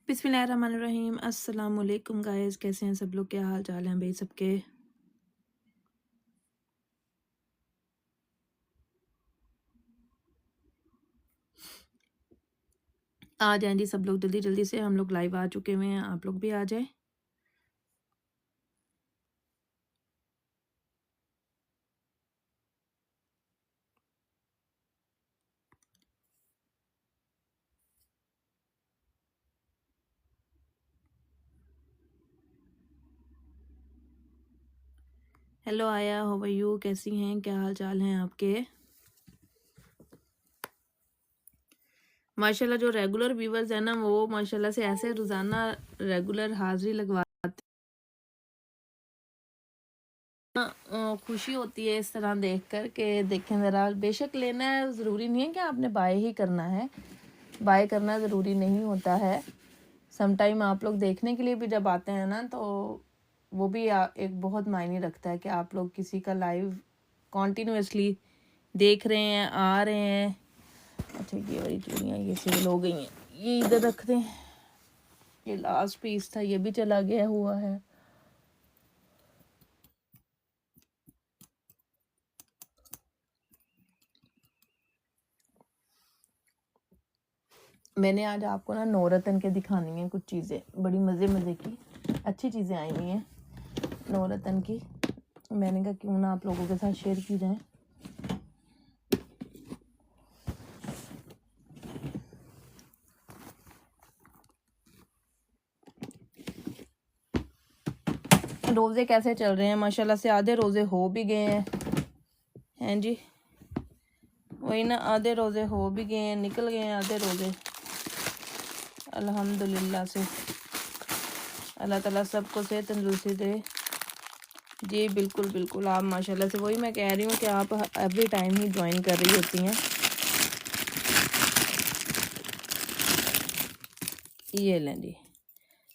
बिस्मिल्लाहिर्रहमानिर्रहीम। अस्सलाम वालेकुम गाइस, कैसे हैं सब लोग? क्या हाल चाल हैं भाई सबके? आ जाएं जी सब लोग जल्दी जल्दी से। हम लोग लाइव आ चुके हुए हैं, आप लोग भी आ जाएं। हेलो आया, हाउ आर यू? कैसी हैं, क्या हाल चाल हैं आपके? माशाल्लाह जो रेगुलर व्यूवर्स हैं ना, वो माशाल्लाह से ऐसे रोजाना रेगुलर हाजिरी लगवाते हैं। खुशी होती है इस तरह देख कर के देखें ज़रा। बेशक लेना है, ज़रूरी नहीं है कि आपने बाय ही करना है, बाय करना ज़रूरी नहीं होता है। समटाइम आप लोग देखने के लिए भी जब आते हैं ना, तो वो भी एक बहुत मायने रखता है कि आप लोग किसी का लाइव कॉन्टिन्यूसली देख रहे हैं, आ रहे हैं। अच्छा, ये वाली चूड़ियाँ ये सेल हो गई हैं, ये इधर रख दें। ये लास्ट पीस था, ये भी चला गया हुआ है। मैंने आज आपको ना नवरत्न के दिखानी है कुछ चीज़ें, बड़ी मज़े मज़े की अच्छी चीज़ें आई हुई हैं नवरत्न की। मैंने कहा क्यों ना आप लोगों के साथ शेयर की जाए। रोज़े कैसे चल रहे हैं? माशाल्लाह से आधे रोज़े हो भी गए हैं जी। वही ना, आधे रोज़े हो भी गए हैं, निकल गए हैं आधे रोज़े अल्हम्दुलिल्लाह से। अल्लाह ताला सबको सेहत तंदुरुस्ती दे। जी बिल्कुल बिल्कुल, आप माशाल्लाह से, वही मैं कह रही हूँ कि आप एवरी टाइम ही ज्वाइन कर रही होती हैं। ये लें जी,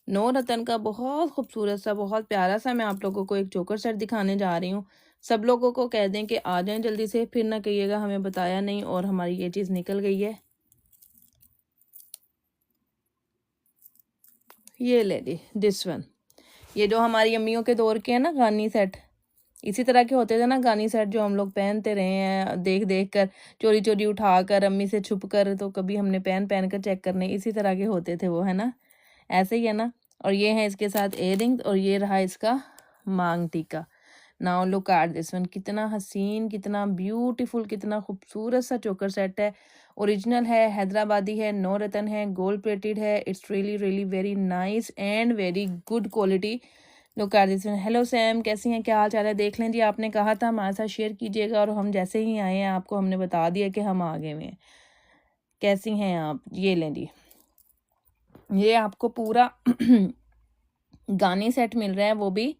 नवरत्न का बहुत खूबसूरत सा, बहुत प्यारा सा मैं आप लोगों को एक चोकर सेट दिखाने जा रही हूँ। सब लोगों को कह दें कि आ जाएं जल्दी से, फिर ना कहिएगा हमें बताया नहीं और हमारी ये चीज़ निकल गई है। ये ले जी, दिस वन। ये जो हमारी अम्मियों के दौर के हैं ना गानी सेट, इसी तरह के होते थे ना गानी सेट, जो हम लोग पहनते रहे हैं देख देख कर, चोरी चोरी उठा कर, अम्मी से छुप कर, तो कभी हमने पहन पहन कर चेक करने, इसी तरह के होते थे वो, है ना? ऐसे ही है ना। और ये है इसके साथ इयररिंग्स, और ये रहा इसका मांग टीका। Now look at this one, कितना हसीन, कितना ब्यूटीफुल, कितना खूबसूरत सा चोकर सेट है। ओरिजिनल है, हैदराबादी है, नो रतन है, गोल्ड प्लेटेड है। It's really really very nice and very good quality. Look at this one. Hello Sam, कैसी हैं, क्या हाल चाल है? देख लें जी, आपने कहा था हमारे साथ शेयर कीजिएगा, और हम जैसे ही आए हैं आपको हमने बता दिया कि हम आ गए हुए हैं। कैसी हैं आप? ये लें जी, ये आपको पूरा गानी सेट मिल रहा है, वो भी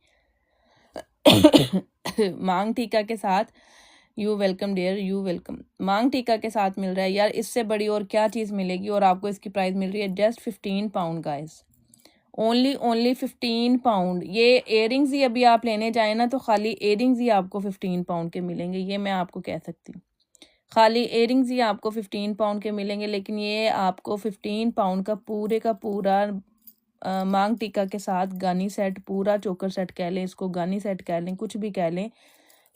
मांग टीका के साथ। You welcome dear, you welcome. Maang tikka के साथ मिल रहा है यार, इससे बड़ी और क्या चीज़ मिलेगी? और आपको इसकी प्राइस मिल रही है just 15 pound guys, only 15 pound. ये इयररिंग्स ही अभी आप लेने जाए ना, तो खाली इयररिंग्स ही आपको 15 पाउंड के मिलेंगे, ये मैं आपको कह सकती हूँ। खाली इयररिंग्स ही आपको 15 पाउंड के मिलेंगे, लेकिन ये आपको 15 पाउंड का पूरा मांग टीका के साथ गानी सेट, पूरा चोकर सेट कह लें इसको, गानी सेट कह लें, कुछ भी कह लें,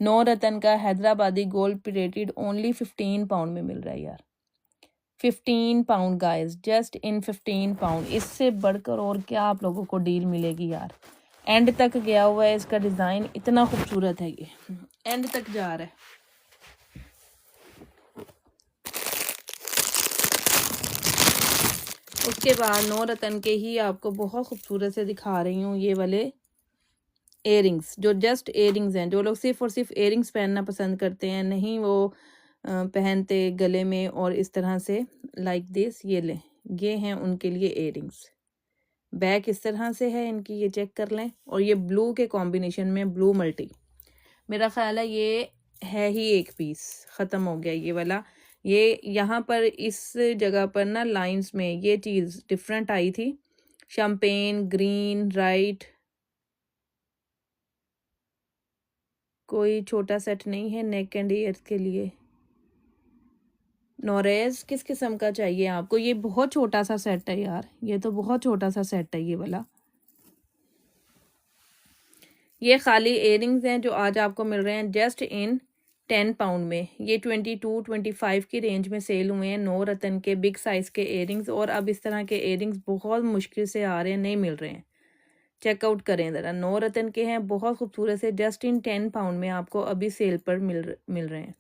नौ रतन का Hyderabadi gold plated only 15 pound में मिल रहा है यार। 15 pound guys, just in 15 pound. इससे बढ़कर और क्या आप लोगों को डील मिलेगी यार। एंड तक गया हुआ है, इसका डिज़ाइन इतना खूबसूरत है, ये एंड तक जा रहा है। उसके बाद नौ रतन के ही आपको बहुत खूबसूरत से दिखा रही हूँ ये वाले इयररिंग्स, जो जस्ट इयररिंग्स हैं। जो लोग सिर्फ और सिर्फ इयररिंग्स पहनना पसंद करते हैं, नहीं वो पहनते गले में और इस तरह से लाइक दिस, ये ले, ये हैं उनके लिए इयररिंग्स। बैक इस तरह से है इनकी, ये चेक कर लें। और ये ब्लू के कॉम्बिनेशन में, ब्लू मल्टी, मेरा ख्याल है ये है ही एक पीस, ख़त्म हो गया ये वाला। ये यहाँ पर इस जगह पर ना लाइंस में ये चीज़ डिफरेंट आई थी, शैम्पेन ग्रीन राइट। कोई छोटा सेट नहीं है नेक एंड ईयर्स के लिए। नोरेज किस किस्म का चाहिए आपको? ये बहुत छोटा सा सेट है यार, ये तो बहुत छोटा सा सेट है ये वाला। ये खाली इयरिंग्स हैं जो आज आपको मिल रहे हैं जस्ट इन 10 पाउंड में। ये 22-25 की रेंज में सेल हुए हैं, 9 रतन के बिग साइज़ के इयरिंग्स। और अब इस तरह के इयरिंग्स बहुत मुश्किल से आ रहे हैं, नहीं मिल रहे हैं। चेकआउट करें ज़रा, 9 रतन के हैं, बहुत खूबसूरत से, जस्ट इन 10 पाउंड में आपको अभी सेल पर मिल रहे हैं।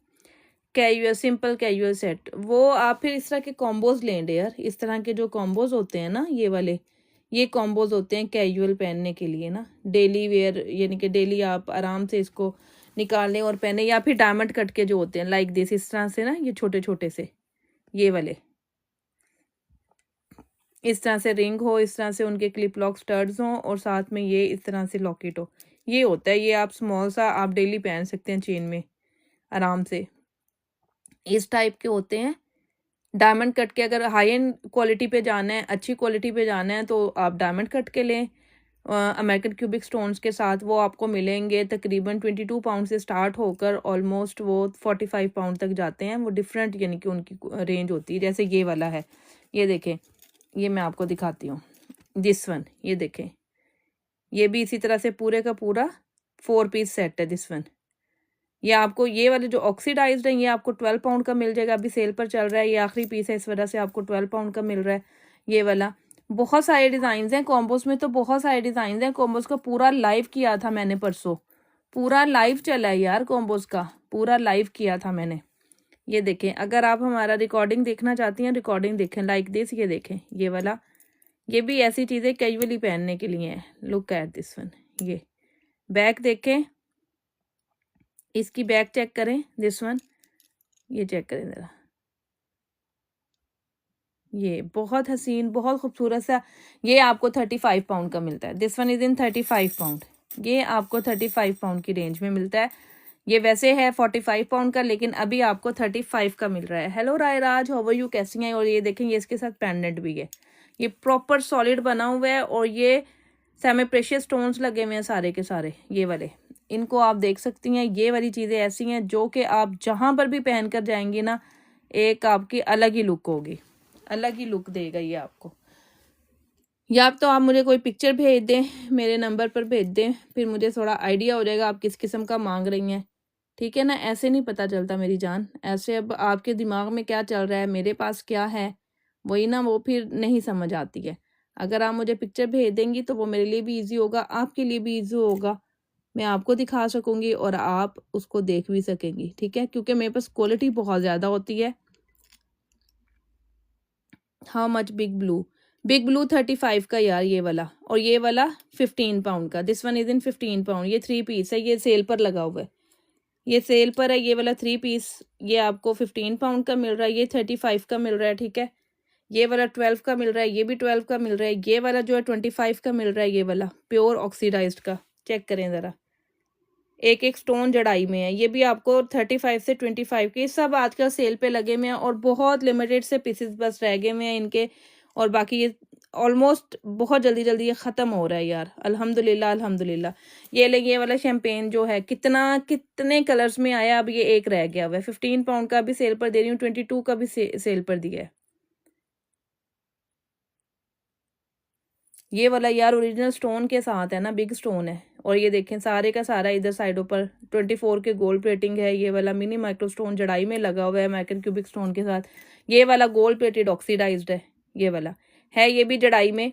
कैजुअल, सिंपल कैजुअल सेट, वो आप फिर इस तरह के कॉम्बोज लें यार। इस तरह के जो कॉम्बोज होते हैं ना, ये वाले, ये कॉम्बोज होते हैं कैजुअल पहनने के लिए ना, डेली वेयर, यानी कि डेली आप आराम से इसको निकाल लें और पहने। या फिर डायमंड कट के जो होते हैं लाइक दिस, इस तरह से ना, ये छोटे छोटे से, ये वाले, इस तरह से रिंग हो, इस तरह से उनके क्लिप लॉक स्टड्स हों, और साथ में ये इस तरह से लॉकेट हो। ये होता है, ये आप स्मॉल सा आप डेली पहन सकते हैं चेन में आराम से। इस टाइप के होते हैं डायमंड कट के। अगर हाई एंड क्वालिटी पे जाना है, अच्छी क्वालिटी पे जाना है, तो आप डायमंड कट के लें अमेरिकन क्यूबिक स्टोन्स के साथ। वो आपको मिलेंगे तकरीबन 22 पाउंड से स्टार्ट होकर ऑलमोस्ट वो 45 पाउंड तक जाते हैं। वो डिफरेंट यानी कि उनकी रेंज होती है। जैसे ये वाला है, ये देखें, ये मैं आपको दिखाती हूँ, दिस वन, ये देखें, ये भी इसी तरह से पूरे का पूरा 4 पीस सेट है दिस वन। ये आपको, ये वाले जो ऑक्सीडाइज्ड है, ये आपको 12 पाउंड का मिल जाएगा, अभी सेल पर चल रहा है, ये आखिरी पीस है, इस वजह से आपको 12 पाउंड का मिल रहा है ये वाला। बहुत सारे डिज़ाइन हैं कॉम्बोस में, तो बहुत सारे डिज़ाइन हैं। कॉम्बोस का पूरा लाइव किया था मैंने परसों, पूरा लाइव चला है यार, कॉम्बोस का पूरा लाइव किया था मैंने। ये देखें, अगर आप हमारा रिकॉर्डिंग देखना चाहती हैं, रिकॉर्डिंग देखें लाइक दिस। ये देखें ये वाला, ये भी ऐसी चीज़ें कैजुअली पहनने के लिए है। लुक एट दिस वन, ये बैक देखें, इसकी बैक चेक करें, दिस वन, ये चेक करें ज़रा, ये बहुत हसीन, बहुत खूबसूरत सा। ये आपको 35 पाउंड का मिलता है। This one is in 35 pound. ये आपको 35 पाउंड की रेंज में मिलता है। ये वैसे है 45 पाउंड का, लेकिन अभी आपको 35 का मिल रहा है। हेलो रायराज, हाउ आर यू, कैसी हैं? और ये देखें, ये इसके साथ पेंडेंट भी है, ये प्रॉपर सॉलिड बना हुआ है, और ये सेमी प्रेशियस स्टोन्स लगे हुए हैं सारे के सारे, ये वाले। इनको आप देख सकती हैं, ये वाली चीज़ें ऐसी हैं जो कि आप जहाँ पर भी पहन कर जाएंगी ना, एक आपकी अलग ही लुक होगी, अलग ही लुक देगा ये आपको। या तो आप मुझे कोई पिक्चर भेज दें, मेरे नंबर पर भेज दें, फिर मुझे थोड़ा आइडिया हो जाएगा आप किस किस्म का मांग रही हैं, ठीक है ना। ऐसे नहीं पता चलता मेरी जान, ऐसे अब आपके दिमाग में क्या चल रहा है, मेरे पास क्या है, वही ना, वो फिर नहीं समझ आती है। अगर आप मुझे पिक्चर भेज देंगी तो वो मेरे लिए भी ईजी होगा, आपके लिए भी ईजी होगा, मैं आपको दिखा सकूंगी और आप उसको देख भी सकेंगी, ठीक है, क्योंकि मेरे पास क्वालिटी बहुत ज़्यादा होती है। How much big blue? Big blue 35 का यार ये वाला, और ये वाला 15 पाउंड का। This one is in 15 pound. ये 3 पीस है, ये सेल पर लगा हुआ है, ये सेल पर है। ये वाला 3 पीस, ये आपको 15 पाउंड का मिल रहा है, ये 35 का मिल रहा है, ठीक है। ये वाला 12 का मिल रहा है, ये भी 12 का मिल रहा है। ये वाला जो है 25 का मिल रहा है, ये वाला प्योर ऑक्सीडाइज्ड का। चेक करें ज़रा, एक एक स्टोन जड़ाई में है। ये भी आपको 35 से 25 के, सब आजकल सेल पे लगे हुए हैं, और बहुत लिमिटेड से पीसेस बस रह गए हुए हैं इनके। और बाकी ये ऑलमोस्ट बहुत जल्दी जल्दी ये ख़त्म हो रहा है यार, अल्हम्दुलिल्लाह अल्हम्दुलिल्लाह। ये ले, ये वाला शैम्पेन जो है, कितने कलर्स में आया, अब ये एक रह गया हुआ है। 15 पाउंड का भी सेल पर दे रही हूँ, 22 का भी सेल पर दिया है। ये वाला यार ओरिजिनल स्टोन के साथ है ना, बिग स्टोन है। और ये देखें, सारे का सारा इधर साइडों पर 24 के गोल्ड प्लेटिंग है। ये वाला मिनी माइक्रो स्टोन जड़ाई में लगा हुआ है अमेरिकन क्यूबिक स्टोन के साथ। ये वाला गोल्ड प्लेटेड ऑक्सीडाइज्ड है, ये वाला है, ये भी जड़ाई में,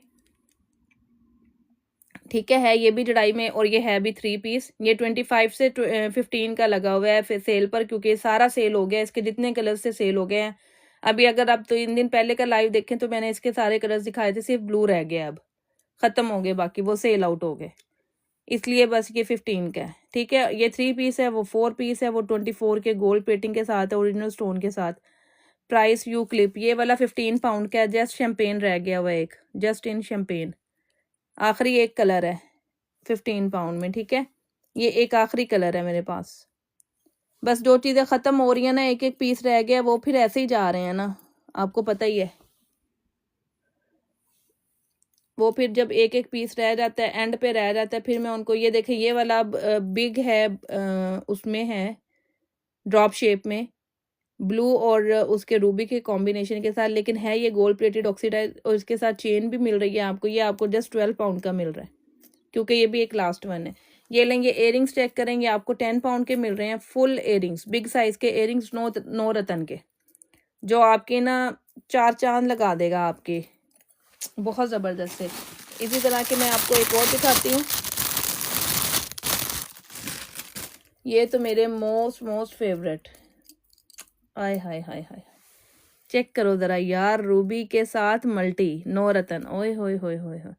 ठीक है ये भी जड़ाई में। और ये है भी 3 पीस। ये 25 से 15 का लगा हुआ है फिर सेल पर, क्योंकि सारा सेल हो गया, इसके जितने कलर से सेल हो गए हैं। अभी अगर आप 3 दिन पहले का लाइव देखें तो मैंने इसके सारे कलर्स दिखाए थे, सिर्फ ब्लू रह गया, अब खत्म हो गए, बाकी वो सेल आउट हो गए, इसलिए बस ये 15 का है, ठीक है। ये 3 पीस है, वो 4 पीस है, वो 24 के गोल्ड प्लेटिंग के साथ है, ओरिजिनल स्टोन के साथ। प्राइस यू क्लिप, ये वाला 15 पाउंड का है। जस्ट शैम्पेन रह गया हुआ एक, जस्ट इन शैम्पेन, आखिरी एक कलर है 15 पाउंड में, ठीक है। ये एक आखिरी कलर है मेरे पास। बस जो चीज़ें ख़त्म हो रही है ना, एक एक पीस रह गया, वो फिर ऐसे ही जा रहे हैं ना, आपको पता ही है। वो फिर जब एक एक पीस रह जाता है, एंड पे रह जाता है, फिर मैं उनको, ये देखें ये वाला बिग है, उसमें है ड्रॉप शेप में, ब्लू और उसके रूबी के कॉम्बिनेशन के साथ, लेकिन है ये गोल्ड प्लेटेड ऑक्सीडाइज, और इसके साथ चेन भी मिल रही है आपको। ये आपको जस्ट 12 पाउंड का मिल रहा है, क्योंकि ये भी एक लास्ट वन है। ये लेंगे, इयरिंग्स चेक करेंगे, आपको 10 पाउंड के मिल रहे हैं, फुल इयरिंग्स, बिग साइज के इयरिंग्स, नो रतन के, जो आपके ना 4 चांद लगा देगा आपके, बहुत ज़बरदस्त है। इसी तरह के मैं आपको एक और दिखाती हूँ। ये तो मेरे मोस्ट फेवरेट, आय हाय हाय हाय, चेक करो ज़रा यार, रूबी के साथ मल्टी, नो रतन, ओए होए होए होए होए,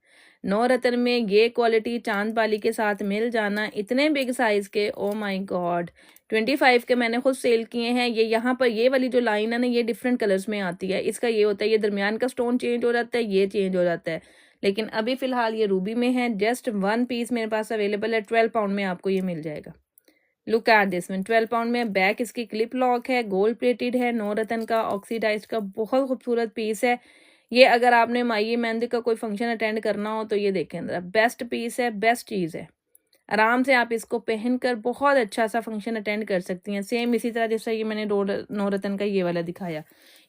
नो रतन में ये क्वालिटी चांद पाली के साथ मिल जाना, इतने बिग साइज के, ओ माय गॉड। 25 के मैंने खुद सेल किए हैं। ये यहाँ पर ये वाली जो लाइन है ना, ये डिफरेंट कलर्स में आती है। इसका ये होता है, ये दरमियान का स्टोन चेंज हो जाता है, ये चेंज हो जाता है, लेकिन अभी फिलहाल ये रूबी में है। जस्ट 1 पीस मेरे पास अवेलेबल है, 12 पाउंड में आपको ये मिल जाएगा। Look at this one, 12 pound में। बैक इसकी क्लिप लॉक है, गोल्ड प्लेटेड है, नो रतन का ऑक्सीडाइज का, बहुत खूबसूरत पीस है ये। अगर आपने माई मेहंदी का कोई फंक्शन अटेंड करना हो तो ये देखें अंदर, बेस्ट पीस है, बेस्ट चीज़ है। आराम से आप इसको पहनकर बहुत अच्छा सा फंक्शन अटेंड कर सकती हैं। सेम इसी तरह जैसा ये मैंने नो रतन का ये वाला दिखाया,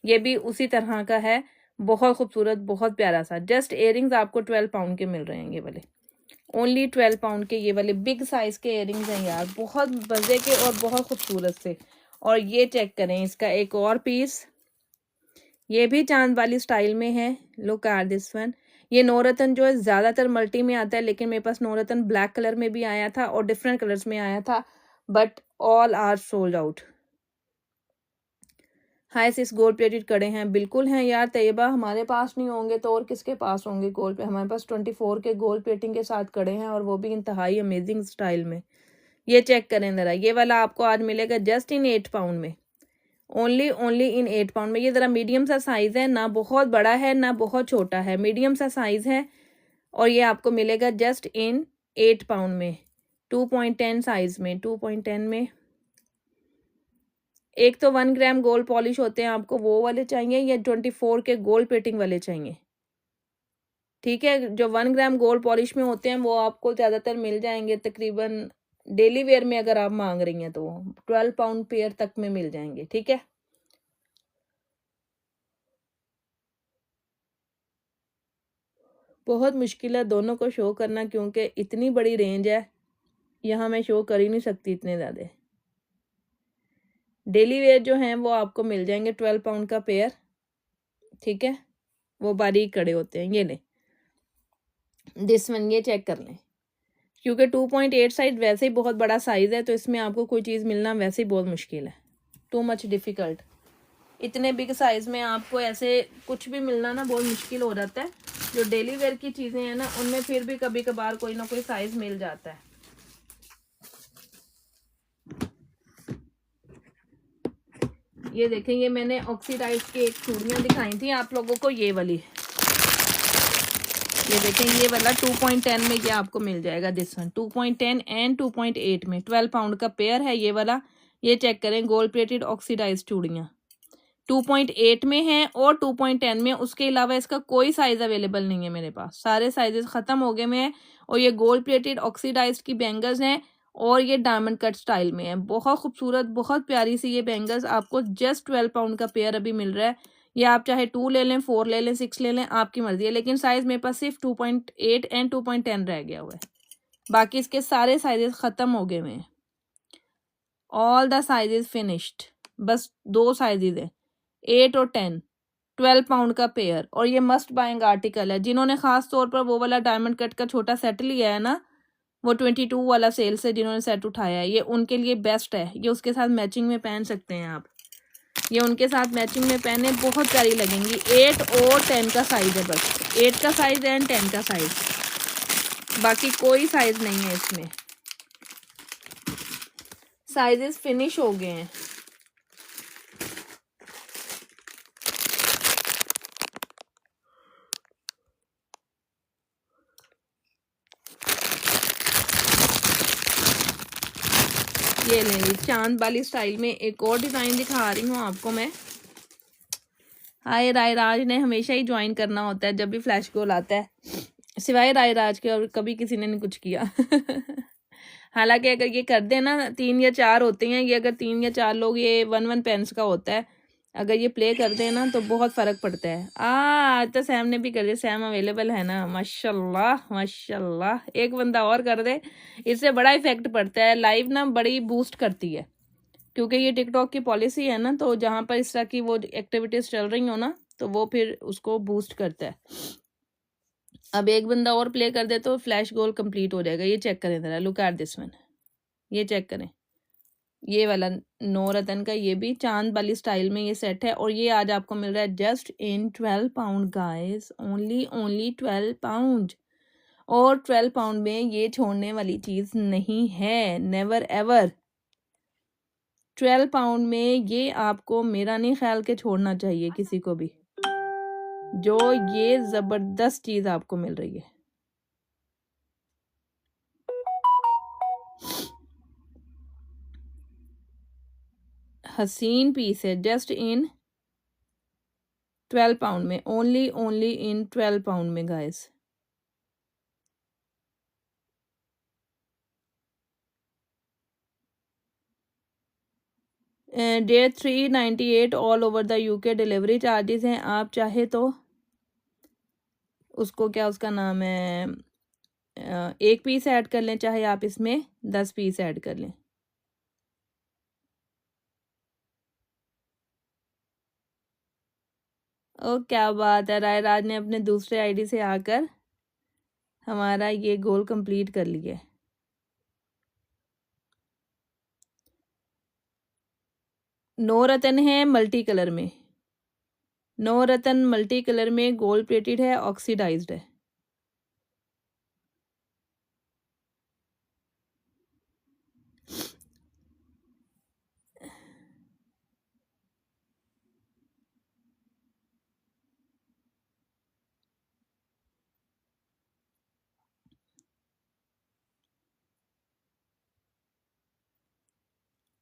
ये भी उसी तरह का है, बहुत खूबसूरत, बहुत प्यारा सा। जस्ट इयरिंग्स आपको 12 पाउंड के मिल रहे हैं, ये वाले ओनली 12 पाउंड के, ये वाले बिग साइज के इयरिंग्स हैं यार, बहुत मज़े के और बहुत खूबसूरत से। और ये चेक करें इसका एक और पीस, ये भी चांद वाली स्टाइल में है। Look at this one. ये नौरतन जो है ज़्यादातर मल्टी में आता है, लेकिन मेरे पास नौरतन ब्लैक कलर में भी आया था और डिफरेंट कलर्स में आया था, but all are sold out. Hi sis, gold plated कड़े हैं? बिल्कुल हैं यार तैयबा, हमारे पास नहीं होंगे तो और किसके पास होंगे गोल्ड पे। हमारे पास 24 के गोल्ड प्लेटिंग के साथ कड़े हैं, और वो भी इंतहाई अमेजिंग स्टाइल में। ये चेक करें ज़रा, ये वाला आपको आज मिलेगा जस्ट इन 8 पाउंड में, ओनली इन 8 पाउंड में। ये ज़रा मीडियम सा साइज़ है, ना बहुत बड़ा है ना बहुत छोटा है, मीडियम सा साइज़ है, और ये आपको मिलेगा जस्ट इन 8 पाउंड में, 2.10 साइज़ में, 2.10 में। एक तो 1 ग्राम गोल्ड पॉलिश होते हैं, आपको वो वाले चाहिए या 24 के गोल्ड प्लेटिंग वाले चाहिए? ठीक है, जो 1 ग्राम गोल्ड पॉलिश में होते हैं वो आपको ज़्यादातर मिल जाएंगे तकरीबन डेली वेयर में, अगर आप मांग रही हैं तो 12 पाउंड पेयर तक में मिल जाएंगे, ठीक है। बहुत मुश्किल है दोनों को शो करना, क्योंकि इतनी बड़ी रेंज है, यहाँ मैं शो कर ही नहीं सकती इतने ज़्यादा। डेली वेयर जो हैं वो आपको मिल जाएंगे 12 पाउंड का पेयर, ठीक है। वो बारीक कड़े होते हैं, ये लें दिस वन, ये चेक कर लें। क्योंकि 2.8 साइज वैसे ही बहुत बड़ा साइज़ है, तो इसमें आपको कोई चीज़ मिलना वैसे ही बहुत मुश्किल है, टू मच डिफ़िकल्ट। इतने बिग साइज़ में आपको ऐसे कुछ भी मिलना ना बहुत मुश्किल हो जाता है। जो डेली वेयर की चीज़ें हैं ना, उनमें फिर भी कभी कभार कोई ना कोई साइज़ मिल जाता है। ये देखें, ये मैंने ऑक्सीडाइज की एक चूड़ियाँ दिखाई थी आप लोगों को, ये वाली, ये देखें, ये वाला 2.10 में ये आपको मिल जाएगा दिस वन, 2.10 एंड 2.8 में, 12 पाउंड का पेयर है ये वाला। ये चेक करें, गोल्ड प्लेटेड ऑक्सीडाइज चूड़ियाँ 2.8 में है और 2.10 में। उसके अलावा इसका कोई साइज़ अवेलेबल नहीं है मेरे पास, सारे साइजेस ख़त्म हो गए में हैं। और ये गोल्ड प्लेटेड ऑक्सीडाइज की बैंगल्स हैं, और ये डायमंड कट स्टाइल में है, बहुत खूबसूरत, बहुत प्यारी सी ये बैंगल्स आपको जस्ट 12 पाउंड का पेयर अभी मिल रहा है। ये आप चाहे 2 ले लें, 4 ले लें, 6 ले लें, आपकी मर्जी है, लेकिन साइज़ मेरे पास सिर्फ 2.8 एंड 2.10 रह गया हुआ है, बाकी इसके सारे साइजेस ख़त्म हो गए हुए हैं। ऑल द साइजेस फिनिश्ड, बस 2 साइजेस हैं, 8 और 10, 12 पाउंड का पेयर। और ये मस्ट बाइंग आर्टिकल है, जिन्होंने खास तौर पर वो वाला डायमंड कट का छोटा सेट लिया है ना, वो 22 वाला सेल से जिन्होंने सेट उठाया है, ये उनके लिए बेस्ट है। ये उसके साथ मैचिंग में पहन सकते हैं आप, ये उनके साथ मैचिंग में पहने बहुत प्यारी लगेंगी। 8 और 10 का साइज है, बस 8 का साइज एंड 10 का साइज, बाकी कोई साइज नहीं है इसमें, साइजेस फिनिश हो गए हैं। ये लें जी, चांद वाली स्टाइल में एक और डिज़ाइन दिखा रही हूँ आपको मैं। हाय राज ने हमेशा ही ज्वाइन करना होता है जब भी फ्लैश गोल आता है, सिवाय राज के और कभी किसी ने नहीं कुछ किया। हालांकि अगर ये कर दे ना, 3 या 4 होते हैं ये, अगर 3 या 4 लोग, ये 1 पेंस का होता है, अगर ये प्ले कर दे ना तो बहुत फ़र्क पड़ता है। आज तो सैम ने भी कर दिया, सैम अवेलेबल है ना, माशाल्लाह माशाल्लाह। एक बंदा और कर दे, इससे बड़ा इफेक्ट पड़ता है, लाइव ना बड़ी बूस्ट करती है, क्योंकि ये टिकटॉक की पॉलिसी है ना, तो जहाँ पर इस तरह की वो एक्टिविटीज़ चल रही हो ना, तो वो फिर उसको बूस्ट करता है। अब एक बंदा और प्ले कर दे तो फ्लैश गोल कंप्लीट हो जाएगा। ये चेक करें ज़रा, लुक एट दिस वन, ये चेक करें, ये वाला नौरतन का, ये भी चांद वाली स्टाइल में ये सेट है, और ये आज आपको मिल रहा है just in 12 pound guys, only 12 pound. और 12 पाउंड में ये छोड़ने वाली चीज़ नहीं है, नेवर एवर। 12 पाउंड में ये आपको, मेरा नहीं ख्याल के छोड़ना चाहिए किसी को भी, जो ये ज़बरदस्त चीज़ आपको मिल रही है। हसीन पीस है, जस्ट इन 12 पाउंड में, ओनली इन 12 पाउंड में guys. Day 398 all over the UK, delivery charges हैं। आप चाहे तो उसको, क्या उसका नाम है, 1 पीस ऐड कर लें, चाहे आप इसमें 10 पीस ऐड कर लें। ओ क्या बात है, राज ने अपने दूसरे आईडी से आकर हमारा ये गोल कंप्लीट कर लिया है। नौरतन है मल्टी कलर में, नौरतन मल्टी कलर में, गोल्ड प्लेटेड है, ऑक्सीडाइज्ड है।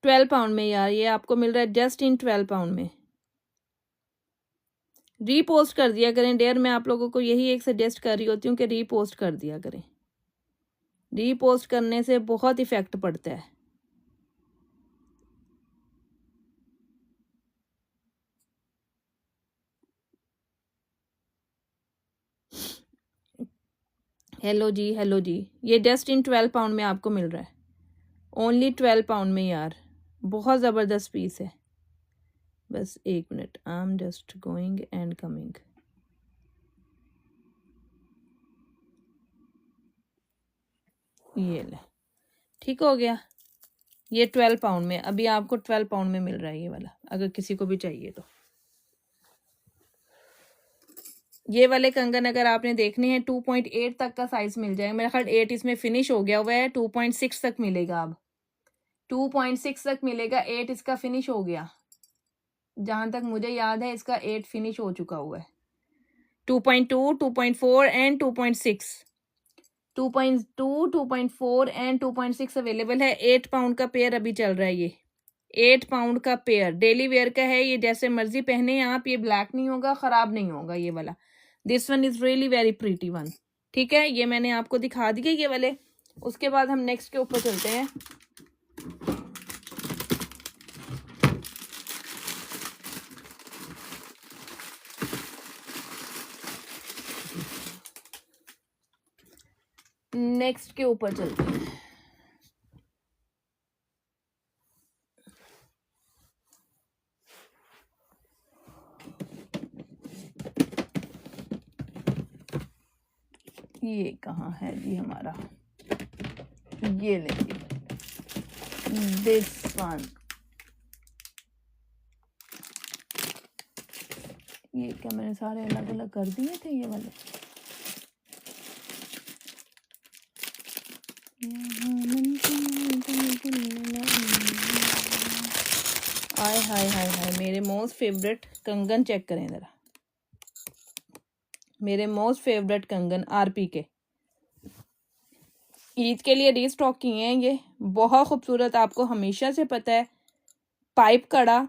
£12 पाउंड में यार, ये आपको मिल रहा है जस्ट इन 12 पाउंड में। रीपोस्ट कर दिया करें डेयर, मैं आप लोगों को यही एक सजेस्ट कर रही होती हूँ कि रीपोस्ट कर दिया करें, रीपोस्ट करने से बहुत इफेक्ट पड़ता है। हेलो जी, ये जस्ट इन 12 पाउंड में आपको मिल रहा है, ओनली 12 पाउंड में यार, बहुत ज़बरदस्त पीस है। बस 1 minute, I am just going and coming. ये ले, ठीक हो गया। ये 12 पाउंड में, अभी आपको 12 पाउंड में मिल रहा है ये वाला, अगर किसी को भी चाहिए तो। ये वाले कंगन अगर आपने देखने हैं 2.8 तक का साइज मिल जाएगा, मेरा ख्याल 8 इसमें फिनिश हो गया हुआ है, 2.6 तक मिलेगा। अब 2.6 तक मिलेगा, 8 इसका फिनिश हो गया, जहां तक मुझे याद है इसका 8 फिनिश हो चुका हुआ है। 2.2, 2.4 एंड 2.6, 2.2, 2.4 एंड 2.6 अवेलेबल है। 8 पाउंड का पेयर अभी चल रहा है, ये 8 पाउंड का पेयर डेली वेयर का है, ये जैसे मर्जी पहने आप, ये ब्लैक नहीं होगा, खराब नहीं होगा ये वाला। This one is really very pretty one, ठीक है, ये मैंने आपको दिखा दिए ये वाले। उसके बाद हम नेक्स्ट के ऊपर चलते हैं। नेक्स्ट के ऊपर चलते हैं। ये कहाँ है जी हमारा, ये लेंगे दिस वन। ये क्या मैंने सारे अलग अलग कर दिए थे ये वाले, हाय हाय हाय हाय, मेरे मोस्ट फेवरेट कंगन चेक करें ज़रा, मेरे मोस्ट फेवरेट कंगन आरपी के, ईद के लिए रीस्टॉक किए हैं ये, बहुत खूबसूरत, आपको हमेशा से पता है पाइप कड़ा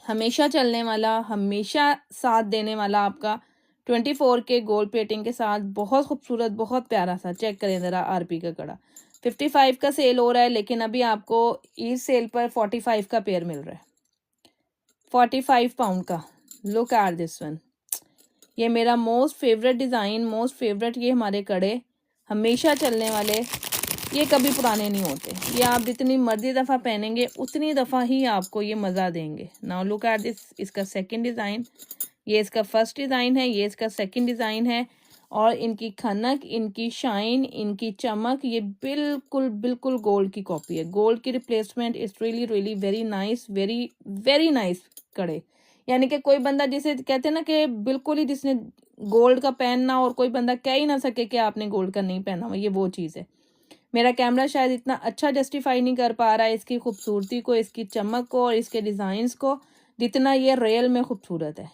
हमेशा चलने वाला, हमेशा साथ देने वाला आपका 24 के गोल्ड प्लेटिंग के साथ, बहुत खूबसूरत, बहुत प्यारा सा। चेक करें ज़रा आरपी का कड़ा। 55 का सेल हो रहा है, लेकिन अभी आपको ईद सेल पर 45 का पेयर मिल रहा है, 45 पाउंड का। लुक एट दिस वन, ये मेरा most favourite design, most favourite ये हमारे कड़े, हमेशा चलने वाले, ये कभी पुराने नहीं होते। ये आप जितनी मर्जी दफ़ा पहनेंगे उतनी दफ़ा ही आपको ये मज़ा देंगे। नाउ लुक एट दिस, इसका सेकंड डिज़ाइन, ये इसका फर्स्ट डिज़ाइन है, ये इसका सेकंड डिज़ाइन है। और इनकी खनक, इनकी शाइन, इनकी चमक, ये बिल्कुल बिल्कुल गोल्ड की कॉपी है। गोल्ड की replacement is really really very nice, very very nice कड़े। यानी कि कोई बंदा जिसे कहते हैं ना कि बिल्कुल ही जिसने गोल्ड का पहनना और कोई बंदा कह ही ना सके कि आपने गोल्ड का नहीं पहना हुआ, ये वो चीज़ है। मेरा कैमरा शायद इतना अच्छा जस्टिफाई नहीं कर पा रहा है इसकी खूबसूरती को, इसकी चमक को और इसके डिज़ाइंस को, जितना ये रियल में खूबसूरत है।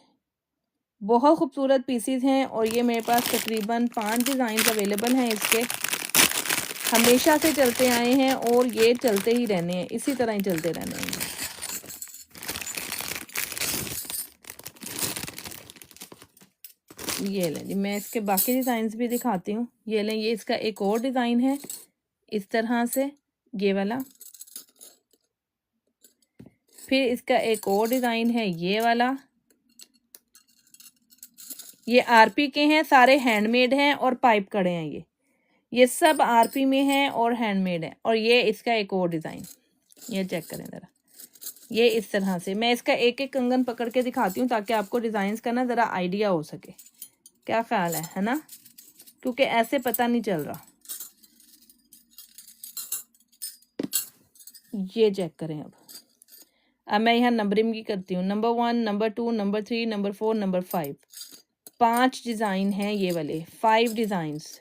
बहुत खूबसूरत पीसीज हैं और ये मेरे पास तकरीबन 5 डिज़ाइन अवेलेबल हैं इसके, हमेशा से चलते आए हैं और ये चलते ही रहने हैं, इसी तरह ही चलते रहने हैं। ये लें जी, मैं इसके बाकी डिज़ाइंस भी दिखाती हूँ। ये लें, ये इसका एक और डिज़ाइन है इस तरह से, ये वाला। फिर इसका एक और डिज़ाइन है ये वाला। ये आरपी के हैं, सारे हैंडमेड हैं और पाइप कड़े हैं। ये सब आरपी में हैं और हैंडमेड हैं। और ये इसका एक और डिज़ाइन, ये चेक करें ज़रा, ये इस तरह से। मैं इसका एक एक कंगन पकड़ के दिखाती हूँ ताकि आपको डिज़ाइंस का ना ज़रा आइडिया हो सके। क्या ख्याल है ना, क्योंकि ऐसे पता नहीं चल रहा। ये चेक करें। अब मैं यहाँ नंबरिंग की करती हूँ, number 1, number 2, number 3, number 4, number 5। 5 design हैं ये वाले, 5 डिज़ाइंस,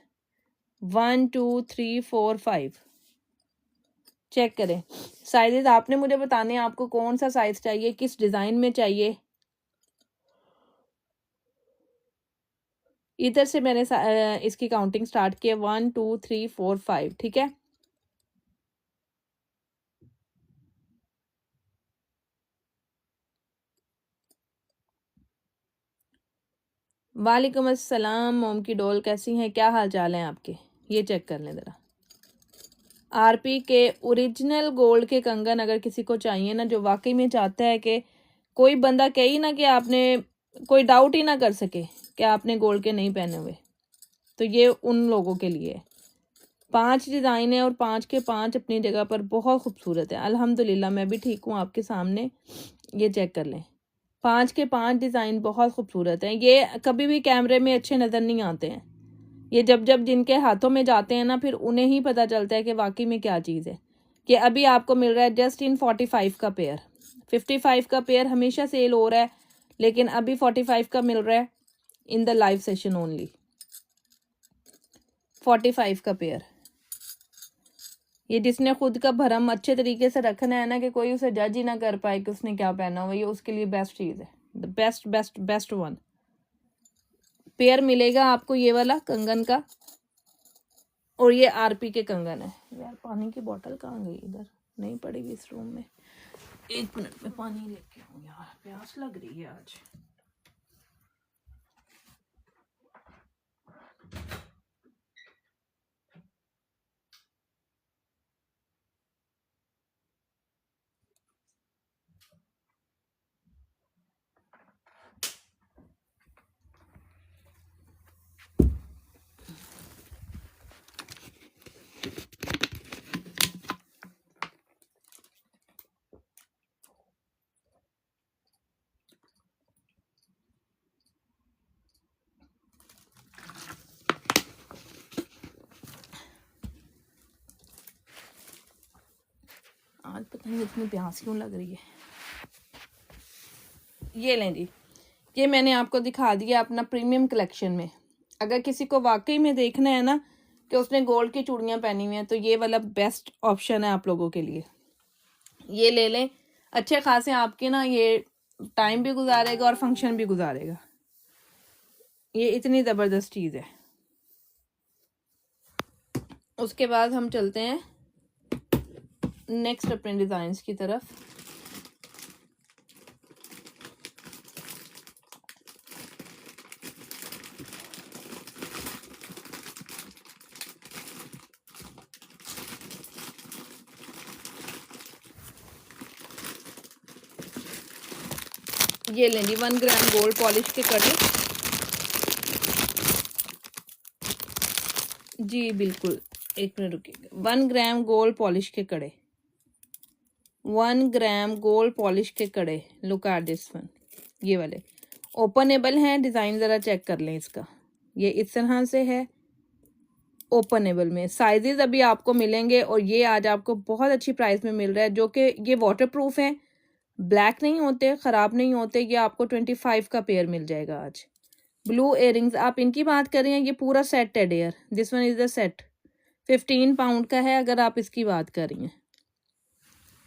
1 2 3 4 5। चेक करें साइजेस, आपने मुझे बताने हैं आपको कौन सा साइज चाहिए, किस डिज़ाइन में चाहिए। इधर से मैंने इसकी काउंटिंग स्टार्ट की है, 1 2 3 4 5, ठीक है। वालेकुम अस्सलाम मोम की डोल, कैसी हैं, क्या हाल चाल हैं आपके। ये चेक कर लें ज़रा, आरपी के ओरिजिनल गोल्ड के कंगन अगर किसी को चाहिए ना, जो वाकई में चाहता है कि कोई बंदा कहे ना कि आपने कोई डाउट ही ना कर सके कि आपने गोल्ड के नहीं पहने हुए, तो ये उन लोगों के लिए है। 5 डिज़ाइन है और 5 के 5 अपनी जगह पर बहुत खूबसूरत है। अल्हम्दुलिल्लाह मैं भी ठीक हूँ आपके सामने। ये चेक कर लें, 5 के 5 डिज़ाइन बहुत खूबसूरत हैं। ये कभी भी कैमरे में अच्छे नज़र नहीं आते हैं। ये जब जब जिनके हाथों में जाते हैं ना, फिर उन्हें ही पता चलता है कि वाकई में क्या चीज़ है। कि अभी आपको मिल रहा है जस्ट इन 45 का पेयर। 55 का पेयर हमेशा सेल हो रहा है, लेकिन अभी 45 का मिल रहा है in the live session only. 45 का पेयर, ये जिसने खुद का भरम अच्छे तरीके से रखना है ना, कि कोई उसे जज ही ना कर पाए कि उसने क्या पहना हुआ, ये उसके लिए बेस्ट चीज़ है। The best best best one pair मिलेगा आपको ये वाला कंगन का। और ये आरपी के कंगन है। यार पानी की बोतल कहाँ गई, इधर नहीं पड़ेगी इस रूम में। 1 मिनट में पानी लेके आऊँ यार, प्यास लग रही है आज। आज पता नहीं इतनी प्यास क्यों लग रही है। ये लें जी, ये मैंने आपको दिखा दिया अपना प्रीमियम कलेक्शन में। अगर किसी को वाकई में देखना है ना कि उसने गोल्ड की चूड़ियाँ पहनी हुई हैं, तो ये वाला बेस्ट ऑप्शन है आप लोगों के लिए। ये ले लें, अच्छे खासे आपके ना ये टाइम भी गुजारेगा और फंक्शन भी गुजारेगा। ये इतनी ज़बरदस्त चीज़ है। उसके बाद हम चलते हैं नेक्स्ट अपने डिज़ाइंस की तरफ। ये लें जी 1 ग्राम गोल्ड पॉलिश के कड़े। जी बिल्कुल, एक मिनट रुकिएगा। 1 ग्राम गोल्ड पॉलिश के कड़े, 1 ग्राम गोल्ड पॉलिश के कड़े। लुक एट दिस वन, ये वाले ओपनेबल हैं। डिज़ाइन ज़रा चेक कर लें इसका, ये इस तरह से है ओपनेबल में। साइजेस अभी आपको मिलेंगे और ये आज आपको बहुत अच्छी प्राइस में मिल रहा है, जो कि ये वाटरप्रूफ है, ब्लैक नहीं होते, ख़राब नहीं होते। ये आपको 25 का पेयर मिल जाएगा आज। ब्लू इयरिंग्स आप इनकी बात कर रही हैं, ये पूरा सेट है dear, this one is the set. 15 pound का है अगर आप इसकी बात कर रही हैं।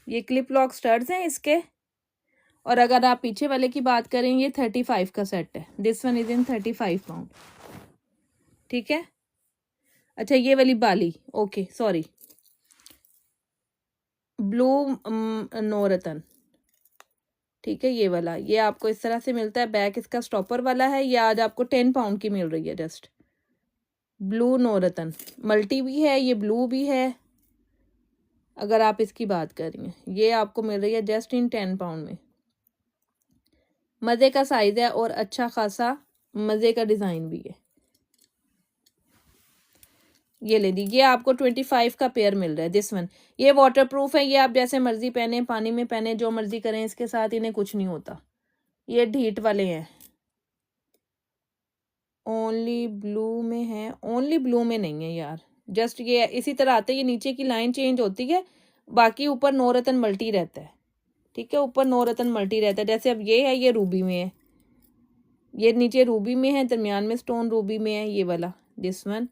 ये क्लिप लॉक स्टड्स हैं इसके। और अगर आप पीछे वाले की बात करें, ये 35 का सेट है। This one is in 35 pound, ठीक है। अच्छा ये वाली बाली, ओके सॉरी, ब्लू नौरतन, ठीक है। ये वाला ये आपको इस तरह से मिलता है, बैक इसका स्टॉपर वाला है। ये आज आपको 10 पाउंड की मिल रही है जस्ट। ब्लू नौरतन मल्टी भी है, ये ब्लू भी है। अगर आप इसकी बात कर रही हैं, ये आपको मिल रही है जस्ट इन 10 पाउंड में। मज़े का साइज है और अच्छा खासा मज़े का डिज़ाइन भी है। ये ले ली, ये आपको 25 का पेयर मिल रहा है। दिस वन ये वाटरप्रूफ है, ये आप जैसे मर्जी पहने, पानी में पहने, जो मर्जी करें इसके साथ, इन्हें कुछ नहीं होता। ये ढीठ वाले हैं। ओनली ब्लू में है, ओनली ब्लू में नहीं है यार, जस्ट ये इसी तरह आते हैं। ये नीचे की लाइन चेंज होती है, बाकी ऊपर नौरतन मल्टी रहता है, ठीक है। ऊपर नौरतन मल्टी रहता है। जैसे अब ये है, ये रूबी में है, ये नीचे रूबी में है, दरमियान में स्टोन रूबी में है। ये वाला दिस वन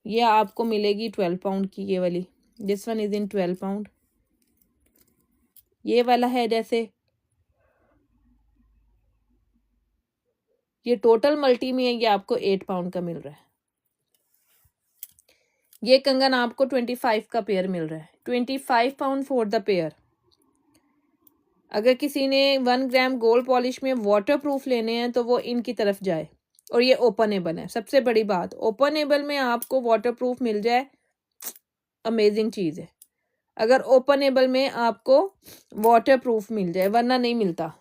ये आपको मिलेगी 12 पाउंड की, ये वाली। This one is in 12 pound. ये वाला है जैसे, ये टोटल मल्टी में है, ये आपको 8 पाउंड का मिल रहा है। ये कंगन आपको 25 का पेयर मिल रहा है, 25 पाउंड फॉर द पेयर। अगर किसी ने 1 ग्राम गोल्ड पॉलिश में वाटरप्रूफ लेने हैं तो वो इनकी तरफ जाए। और ये ओपनेबल है, सबसे बड़ी बात, ओपनेबल में आपको वाटरप्रूफ मिल जाए, अमेजिंग चीज़ है। अगर ओपनेबल में आपको वाटरप्रूफ मिल जाए, वरना नहीं मिलता।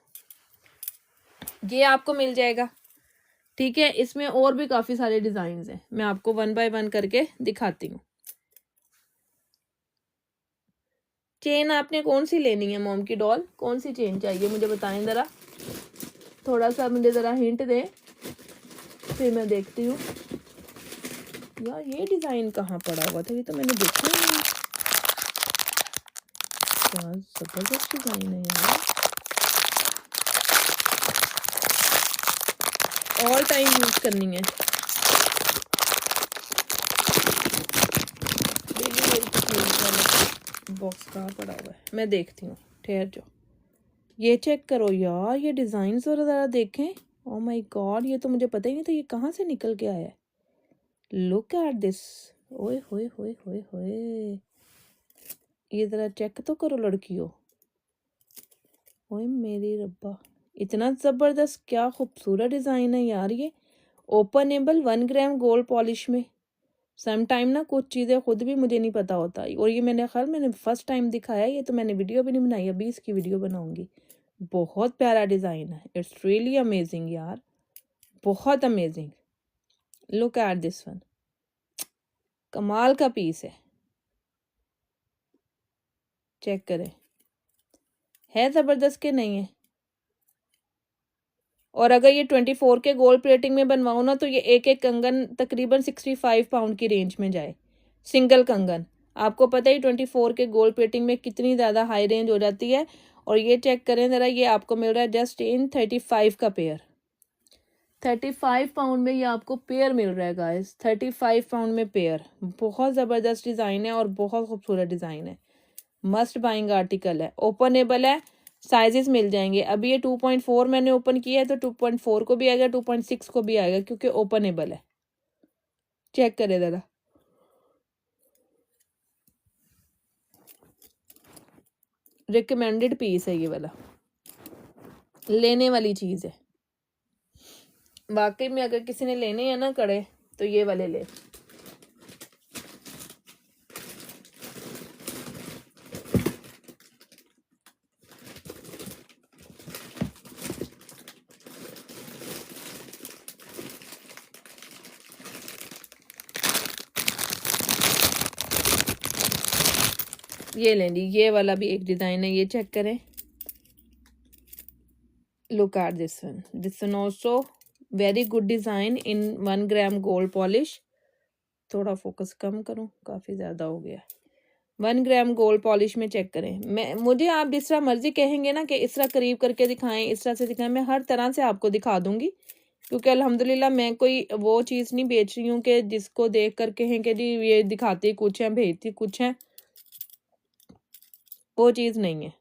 ये आपको मिल जाएगा, ठीक है। इसमें और भी काफ़ी सारे डिज़ाइन हैं, मैं आपको 1 बाय 1 करके दिखाती हूँ। चेन आपने कौन सी लेनी है मॉम की डॉल, कौन सी चेन चाहिए मुझे बताएं ज़रा, थोड़ा सा मुझे ज़रा हिंट दें, फिर मैं देखती हूँ। यार ये डिज़ाइन कहाँ पड़ा हुआ था, ये तो मैंने देखा ही नहीं। क्या ज़बरदस्त डिज़ाइन है यार, ऑल टाइम यूज़ करनी है। बॉक्स कहाँ पड़ा हुआ है, मैं देखती हूँ, ठहर जाओ। ये चेक करो यार, ये डिज़ाइन ज़रा देखें। ओ माय गॉड, ये तो मुझे पता ही नहीं था ये कहाँ से निकल के आया है। लुक एट दिस, ओए होए होए होए होए, ये ज़रा चेक तो करो लड़कियों। ओए मेरी रब्बा, इतना ज़बरदस्त, क्या खूबसूरत डिज़ाइन है यार। ये ओपनेबल 1 ग्राम गोल्ड पॉलिश में। सम टाइम ना कुछ चीज़ें खुद भी मुझे नहीं पता होता, और ये मैंने फर्स्ट टाइम दिखाया, ये तो मैंने वीडियो भी नहीं बनाई, अभी इसकी वीडियो बनाऊंगी। बहुत प्यारा डिज़ाइन है, इट्स रियली अमेजिंग यार, बहुत amazing. Look at this one, कमाल का पीस है, चेक करें, है ज़बरदस्त के नहीं है। और अगर ये 24 के गोल्ड प्लेटिंग में बनवाऊँ ना, तो ये एक एक कंगन तकरीबन 65 पाउंड की रेंज में जाए, सिंगल कंगन। आपको पता ही 24 के गोल्ड प्लेटिंग में कितनी ज़्यादा हाई रेंज हो जाती है। और ये चेक करें ज़रा, ये आपको मिल रहा है जस्ट इन 35 का पेयर। 35 पाउंड में ये आपको पेयर मिल रहा है गाइस, 35 पाउंड में पेयर। बहुत ज़बरदस्त डिज़ाइन है और बहुत खूबसूरत डिज़ाइन है, मस्ट बाइंग आर्टिकल है, ओपनेबल है, साइजेस मिल जाएंगे। अभी ये 2.4 मैंने ओपन किया है, तो 2.4 को भी आएगा, 2.6 को भी आएगा, क्योंकि ओपनेबल है। चेक करें ज़रा, रिकमेंडेड पीस है ये वाला, लेने वाली चीज़ है वाकई में। अगर किसी ने लेने हैं ना कड़े तो ये वाले ले। ये लें जी, ये वाला भी एक डिज़ाइन है, ये चेक करें। Look at this one also very good design in 1 gram gold polish. थोड़ा फोकस कम करूं, काफ़ी ज़्यादा हो गया। 1 ग्राम गोल्ड पॉलिश में चेक करें। मुझे आप जिस तरह मर्जी कहेंगे ना कि इस तरह करीब करके दिखाएं, इस तरह से दिखाएं, मैं हर तरह से आपको दिखा दूंगी, क्योंकि अल्हम्दुलिल्लाह मैं कोई वो चीज़ नहीं बेच रही हूँ कि जिसको देख कर कहें कि जी ये दिखाती कुछ है भेजती कुछ है, वो चीज़ नहीं है।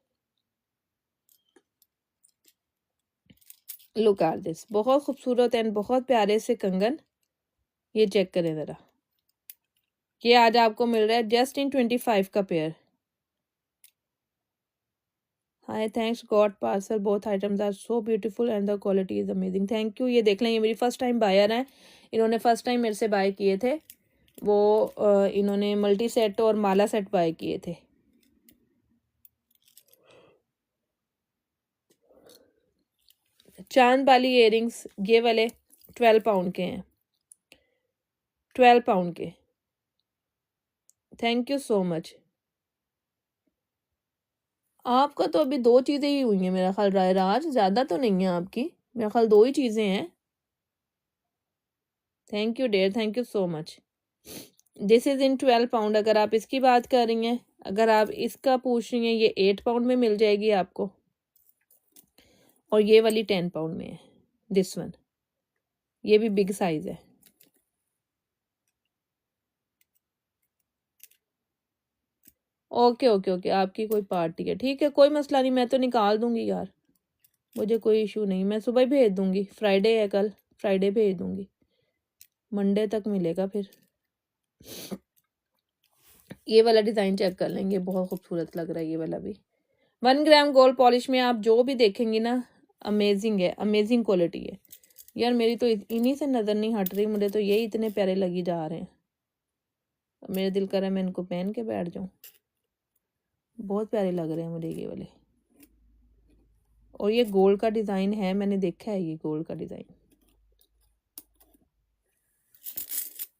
लुक एट दिस, बहुत खूबसूरत एंड बहुत प्यारे से कंगन। ये चेक करें ज़रा, ये आज आपको मिल रहा है जस्ट इन 25 का pair. Hi, thanks God parcel, both items are so beautiful and the quality is amazing. Thank you. ये देख लें, ये मेरी फर्स्ट टाइम बायर हैं, इन्होंने फर्स्ट टाइम मेरे से बाय किए थे। वो इन्होंने मल्टी सेट और माला सेट बाय किए थे। चांद वाली इयरिंग्स ये वाले 12 पाउंड के हैं, 12 पाउंड के। Thank you so much. आपका तो अभी 2 चीज़ें ही हुई हैं मेरा ख्याल, राज ज़्यादा तो नहीं है आपकी, मेरा ख्याल 2 ही चीज़ें हैं। Thank you dear, thank you so much. This is in 12 pound. अगर आप इसकी बात कर रही हैं, अगर आप इसका पूछ रही हैं, ये 8 पाउंड में मिल जाएगी आपको, और ये वाली 10 पाउंड में है। दिस वन, ये भी बिग साइज है। ओके ओके ओके, आपकी कोई पार्टी है, ठीक है, कोई मसला नहीं, मैं तो निकाल दूंगी यार, मुझे कोई इशू नहीं, मैं सुबह ही भेज दूंगी। फ्राइडे है कल, फ्राइडे भेज दूंगी, मंडे तक मिलेगा फिर। ये वाला डिज़ाइन चेक कर लेंगे, बहुत खूबसूरत लग रहा है ये वाला भी। 1 ग्राम गोल्ड पॉलिश में आप जो भी देखेंगे ना, अमेजिंग है, अमेजिंग क्वालिटी है यार। मेरी तो इन्हीं से नज़र नहीं हट रही, मुझे तो यही इतने प्यारे लगी जा रहे हैं, मेरे दिल कर रहा है मैं इनको पहन के बैठ जाऊँ। बहुत प्यारे लग रहे हैं मुझे ये वाले, और ये गोल्ड का डिज़ाइन है, मैंने देखा है ये गोल्ड का डिज़ाइन।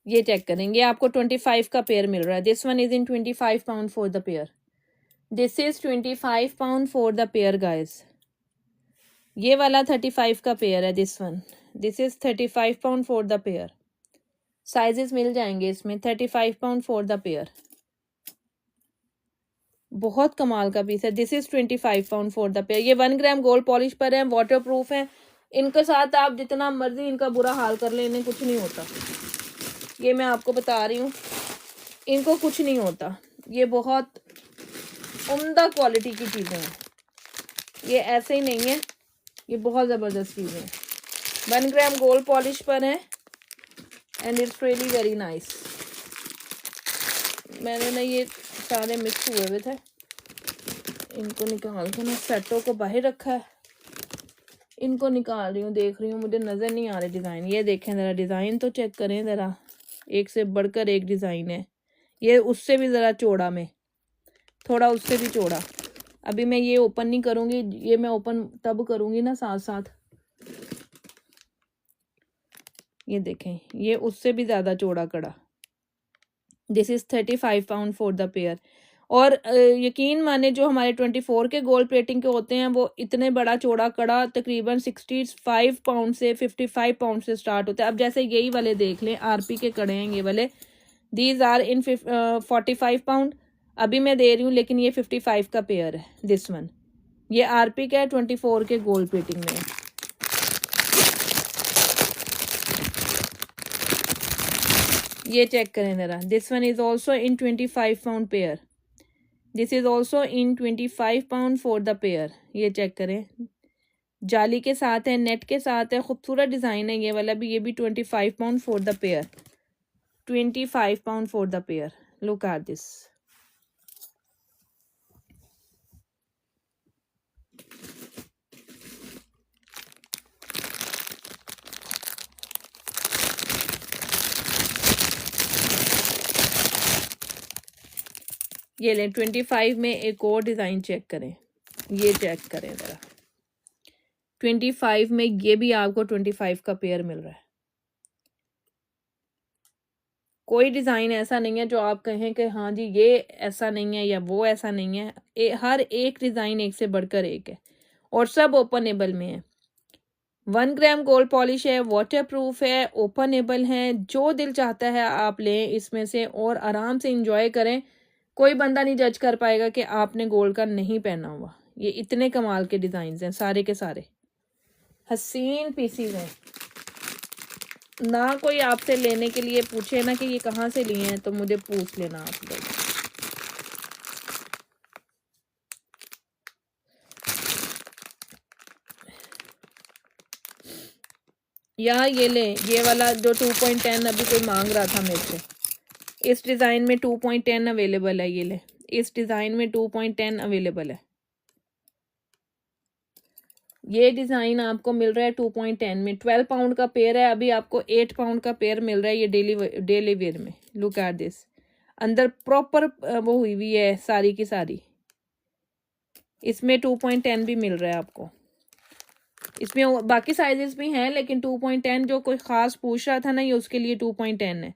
ये चेक करेंगे, आपको 25 का पेयर मिल रहा है। This one is in 25 pound for the pair. This is 25 pound for the pair guys. ये वाला 35 का पेयर है। This one, this is 35 pound for the pair. Sizes मिल जाएंगे इसमें, 35 पाउंड फॉर द पेयर। बहुत कमाल का पीस है। This is 25 pound for the pair. ये 1 ग्राम गोल्ड पॉलिश पर है, वाटर प्रूफ है। इनके साथ आप जितना मर्जी इनका बुरा हाल कर ले, इन्हें कुछ नहीं होता, ये मैं आपको बता रही हूँ, इनको कुछ नहीं होता। ये बहुत उम्दा क्वालिटी की चीज़ें हैं, ये ऐसे ही नहीं है, ये बहुत ज़बरदस्त चीज़ें हैं। 1 ग्राम गोल्ड पॉलिश पर है and it's really very nice. मैंने ना ये सारे मिक्स हुए हुए थे, इनको निकाल के ना सेटों को बाहर रखा है, इनको निकाल रही हूँ, देख रही हूँ, मुझे नज़र नहीं आ रहे डिज़ाइन। ये देखें ज़रा, डिज़ाइन तो चेक करें ज़रा, एक से बढ़कर एक डिज़ाइन है। ये उससे भी ज़रा चौड़ा में, थोड़ा उससे भी चौड़ा। अभी मैं ये ओपन नहीं करूँगी, ये मैं ओपन तब करूँगी ना साथ साथ। ये देखें, ये उससे भी ज़्यादा चौड़ा कड़ा। This is 35 pound for the pair. और यकीन माने, जो हमारे 24 के गोल्ड प्लेटिंग के होते हैं, वो इतने बड़ा चौड़ा कड़ा तकरीबन 65 पाउंड से 55 पाउंड से स्टार्ट होता है। अब जैसे यही वाले देख लें, आरपी के कड़े हैं ये वाले, दीज आर इन 45 पाउंड। अभी मैं दे रही हूँ, लेकिन ये 55 का पेयर है। दिस वन, ये आरपी का है, 24 के गोल्ड प्लेटिंग में है। ये चेक करें ज़रा, this one is also in 25 pound pair. This is also in 25 pound for the pair. ये चेक करें, जाली के साथ है, नेट के साथ है, खूबसूरत डिज़ाइन है ये वाला भी। ये भी 25 pound for the pair, 25 pound for the pair. Look at this, ये लें 25 में एक और डिज़ाइन चेक करें, ये चेक करें ज़रा। 25 में ये भी आपको 25 का पेयर मिल रहा है। कोई डिज़ाइन ऐसा नहीं है जो आप कहें कि हाँ जी ये ऐसा नहीं है या वो ऐसा नहीं है। हर एक डिज़ाइन एक से बढ़कर एक है और सब ओपनेबल में है। 1 ग्राम गोल्ड पॉलिश है, वाटर प्रूफ है, ओपनेबल है। जो दिल चाहता है आप लें इसमें से और आराम से इंजॉय करें। कोई बंदा नहीं जज कर पाएगा कि आपने गोल्ड का नहीं पहना हुआ। ये इतने कमाल के डिज़ाइन हैं सारे के सारे, हसीन पीसीज हैं। ना कोई आपसे लेने के लिए पूछे ना कि ये कहाँ से लिए हैं, तो मुझे पूछ लेना आप लोग। या ये लें, ये वाला जो 2.10 अभी कोई मांग रहा था मेरे से, इस डिज़ाइन में 2.10 अवेलेबल है। ये लें, इस डिज़ाइन में 2.10 अवेलेबल है। ये डिज़ाइन आपको मिल रहा है 2.10 में। 12 पाउंड का पेयर है, अभी आपको 8 पाउंड का पेयर मिल रहा है ये डेली वेयर में। लुक एट दिस, अंदर प्रॉपर वो हुई हुई है सारी की सारी। इसमें 2.10 भी मिल रहा है आपको। इसमें बाकी साइजेस भी हैं लेकिन 2.10 जो कोई ख़ास पूछ रहा था ना, ये उसके लिए 2.10 है।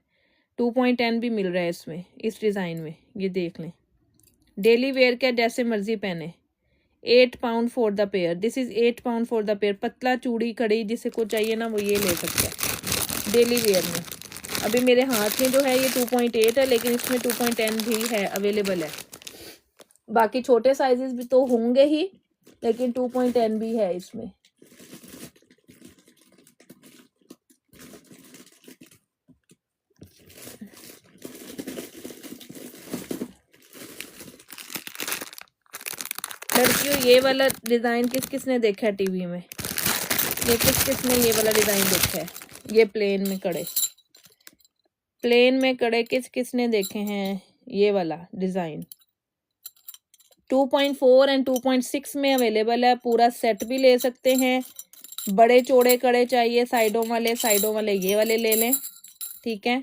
2.10 भी मिल रहा है इसमें, इस डिज़ाइन में। ये देख लें, डेली वेयर का जैसे मर्जी पहने। 8 pound for the pair, this is 8 pound for the pair. पतला चूड़ी कड़ी जिसे को चाहिए ना वो ये ले सकता है डेली वेयर में। अभी मेरे हाथ में जो है ये 2.8 है लेकिन इसमें 2.10 भी है, अवेलेबल है। बाकी छोटे साइजेस भी तो होंगे ही लेकिन 2.10 भी है इसमें। लड़कियों ये वाला डिज़ाइन किस किस ने देखा है टीवी में? ये किस किस ने ये वाला डिज़ाइन देखा है? ये प्लेन में कड़े, प्लेन में कड़े किस किस ने देखे हैं? ये वाला डिज़ाइन 2.4 एंड 2.6 में अवेलेबल है। पूरा सेट भी ले सकते हैं। बड़े चौड़े कड़े चाहिए साइडों वाले ये वाले ले लें, ठीक है।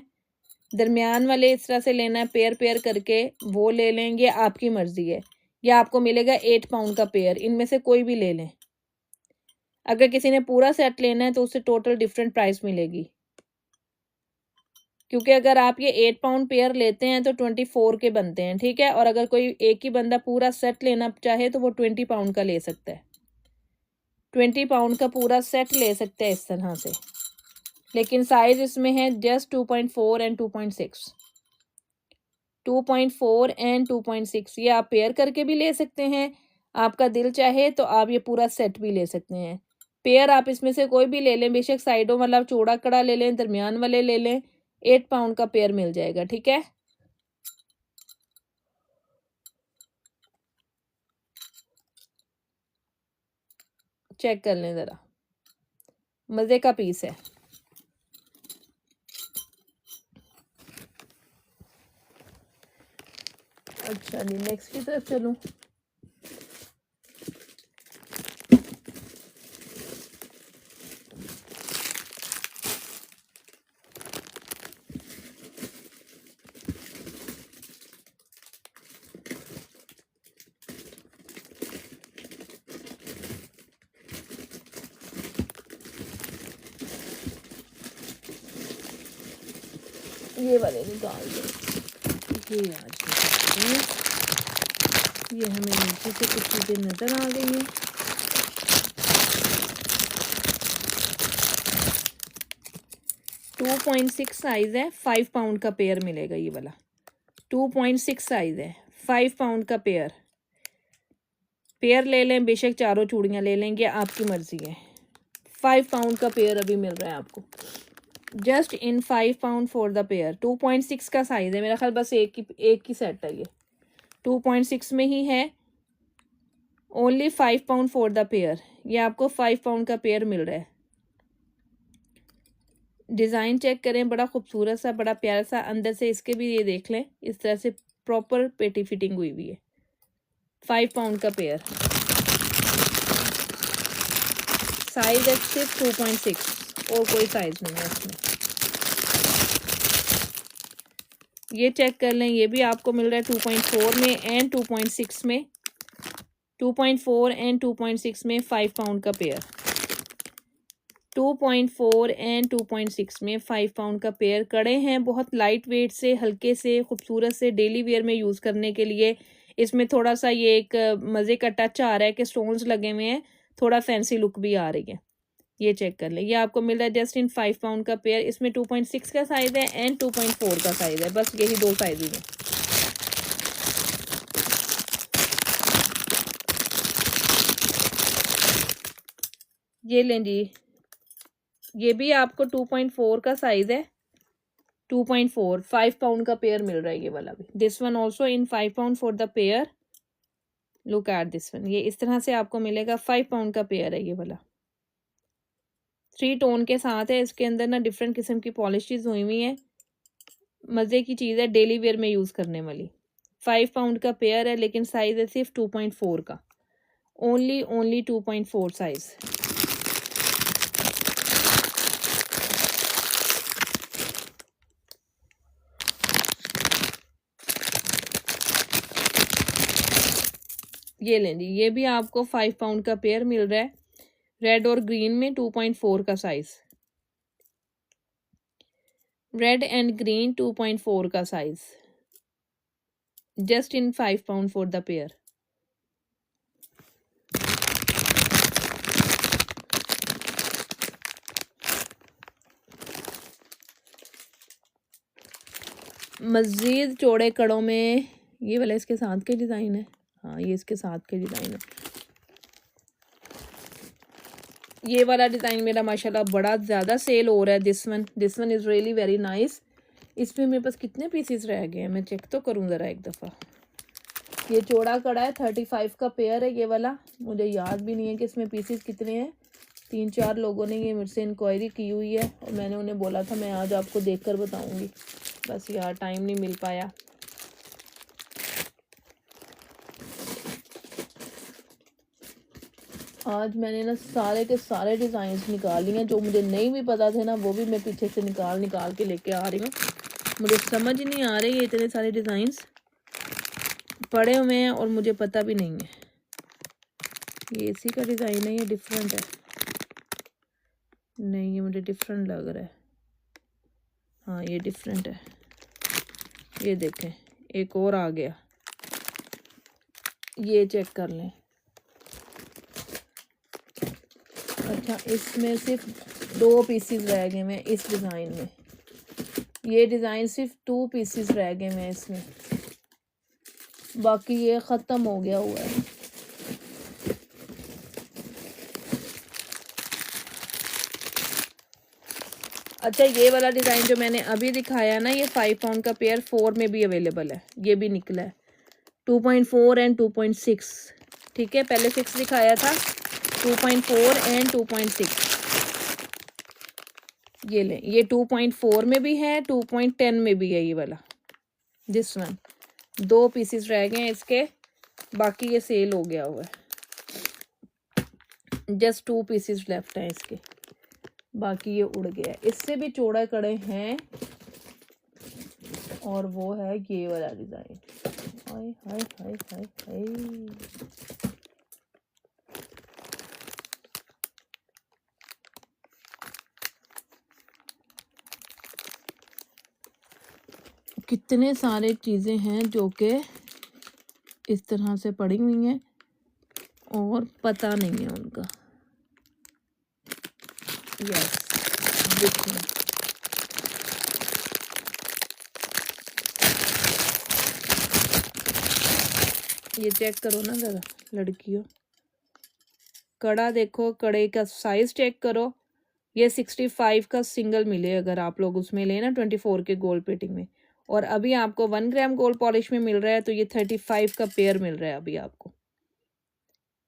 दरमियान वाले इस तरह से लेना है पेयर पेयर करके, वो ले लें। ये आपकी मर्ज़ी है। ये आपको मिलेगा 8 पाउंड का पेयर, इनमें से कोई भी ले लें। अगर किसी ने पूरा सेट लेना है तो उससे टोटल डिफरेंट प्राइस मिलेगी, क्योंकि अगर आप ये 8 पाउंड पेयर लेते हैं तो 24 के बनते हैं, ठीक है। और अगर कोई एक ही बंदा पूरा सेट लेना चाहे तो वो 20 पाउंड का ले सकता है। 20 पाउंड का पूरा सेट ले सकते हैं इस तरह से। लेकिन साइज इसमें है जस्ट 2.4 एंड 2.6, 2.4 एंड 2.6। ये आप पेयर करके भी ले सकते हैं। आपका दिल चाहे तो आप ये पूरा सेट भी ले सकते हैं। पेयर आप इसमें से कोई भी ले लें, बेशक साइडों वाला चौड़ा कड़ा ले लें, दरमियान वाले ले लें, 8 पाउंड का पेयर मिल जाएगा, ठीक है। चेक कर लें ज़रा, मज़े का पीस है। अच्छा जी, नेक्स्ट की तरफ चलूँ। ये वाले निकाल दो, ये आज ये हमें नीचे से कुछ चीज़ें नज़र आ गई हैं। टू 2.6 साइज़ है, 5 पाउंड का पेयर मिलेगा ये वाला। 2.6 साइज़ है, 5 पाउंड का पेयर। पेयर ले लें, बेशक चारों चूड़ियाँ ले लेंगे, आपकी मर्ज़ी है। 5 पाउंड का पेयर अभी मिल रहा है आपको, just in 5 pound for the pair. 2.6 का साइज़ है मेरा ख्याल, बस एक ही सेट है ये। 2.6 में ही है, only 5 pound for the pair. ये आपको 5 पाउंड का पेयर मिल रहा है। डिज़ाइन चेक करें, बड़ा खूबसूरत सा, बड़ा प्यारा सा। अंदर से इसके भी ये देख लें, इस तरह से प्रॉपर पेटी फिटिंग हुई हुई है। 5 पाउंड का पेयर, साइज है सिर्फ 2.6 और कोई साइज नहीं है इसमें। ये चेक कर लें, ये भी आपको मिल रहा है 2.4 में एंड 2.6 में, 2.4 एंड 2.6 में 5 पाउंड का पेयर, 2.4 एंड 2.6 में 5 पाउंड का पेयर। कड़े हैं बहुत लाइट वेट से, हल्के से, खूबसूरत से, डेली वेयर में यूज़ करने के लिए। इसमें थोड़ा सा ये एक मज़े का टच आ रहा है कि स्टोन्स लगे हुए हैं, थोड़ा फैंसी लुक भी आ रही है। ये चेक कर लें, ये आपको मिल रहा है जस्ट इन 5 पाउंड का पेयर। इसमें 2.6 का साइज़ है एंड 2.4 का साइज़ है, बस यही दो साइज़ हैं। ये लें जी, ये भी आपको 2.4 का साइज़ है, 2.4 5 पाउंड का पेयर मिल रहा है ये वाला भी। This one also in 5 pound for the pair. Look at this one, ये इस तरह से आपको मिलेगा, 5 पाउंड का पेयर है ये वाला। 3 टोन के साथ है, इसके अंदर ना डिफरेंट किस्म की पॉलिशेस हुई हुई हैं, मज़े की चीज़ है, डेली वेयर में यूज़ करने वाली। 5 पाउंड का पेयर है, लेकिन साइज़ है सिर्फ 2.4 का, ओनली 2.4 साइज़। ये लें जी, ये भी आपको 5 पाउंड का पेयर मिल रहा है, रेड और ग्रीन में, 2.4 का साइज़, रेड एंड ग्रीन 2.4 का size, just in 5 pound for the pair. मज़ीद चौड़े कड़ों में ये वाला इसके साथ के डिज़ाइन है, हाँ ये इसके साथ के डिज़ाइन है। ये वाला डिज़ाइन मेरा माशाल्लाह बड़ा ज़्यादा सेल हो रहा है। This one is really very nice. इसमें मेरे पास कितने पीसेस रह गए हैं, मैं चेक तो करूँ ज़रा एक दफ़ा। ये चौड़ा कड़ा है, 35 का पेयर है ये वाला। मुझे याद भी नहीं है कि इसमें पीसेस कितने हैं। 3-4 लोगों ने ये मेरे से इंक्वायरी की हुई है और मैंने उन्हें बोला था मैं आज आपको देखकर बताऊंगी, बस यार टाइम नहीं मिल पाया। आज मैंने ना सारे के सारे डिज़ाइंस निकाल लिए हैं, जो मुझे नहीं भी पता थे ना वो भी मैं पीछे से निकाल के लेके आ रही हूँ। मुझे समझ नहीं आ रही है, इतने सारे डिज़ाइंस पड़े हुए हैं और मुझे पता भी नहीं है। ये इसी का डिज़ाइन है, ये डिफरेंट है, नहीं ये मुझे डिफरेंट लग रहा है। हाँ ये डिफरेंट है, ये देखें एक और आ गया, ये चेक कर लें। अच्छा इसमें सिर्फ 2 पीसेस रह गए हैं इस डिज़ाइन में, ये डिज़ाइन सिर्फ 2 पीसेस रह गए हैं इसमें, बाकी ये ख़त्म हो गया हुआ है। अच्छा ये वाला डिज़ाइन जो मैंने अभी दिखाया ना, ये 5 पाउंड का पेयर 4 में भी अवेलेबल है, ये भी निकला है 2.4 एंड 2.6, ठीक है। पहले 6 दिखाया था, 2.4 एंड 2.6। ये लें, ये 2.4 में भी है, 2.10 में भी है ये वाला। दिस वन 2 पीसेस रह गए हैं इसके, बाकी ये सेल हो गया हुआ है, जस्ट 2 पीसेस लेफ्ट हैं इसके, बाकी ये उड़ गया है। इससे भी चौड़ा कड़े हैं और वो है ये वाला डिज़ाइन। हाय हाय हाय हाय हाय, कितने सारे चीज़ें हैं जो कि इस तरह से पड़ी हुई हैं और पता नहीं है उनका। यस देखिए, ये चेक करो ना ज़रा लड़कियों, कड़ा देखो, कड़े का साइज़ चेक करो। ये 65 का सिंगल मिले अगर आप लोग उसमें लें ना 24 के गोल्ड प्लेटिंग में, और अभी आपको 1 ग्राम गोल्ड पॉलिश में मिल रहा है, तो ये 35 का पेयर मिल रहा है अभी आपको।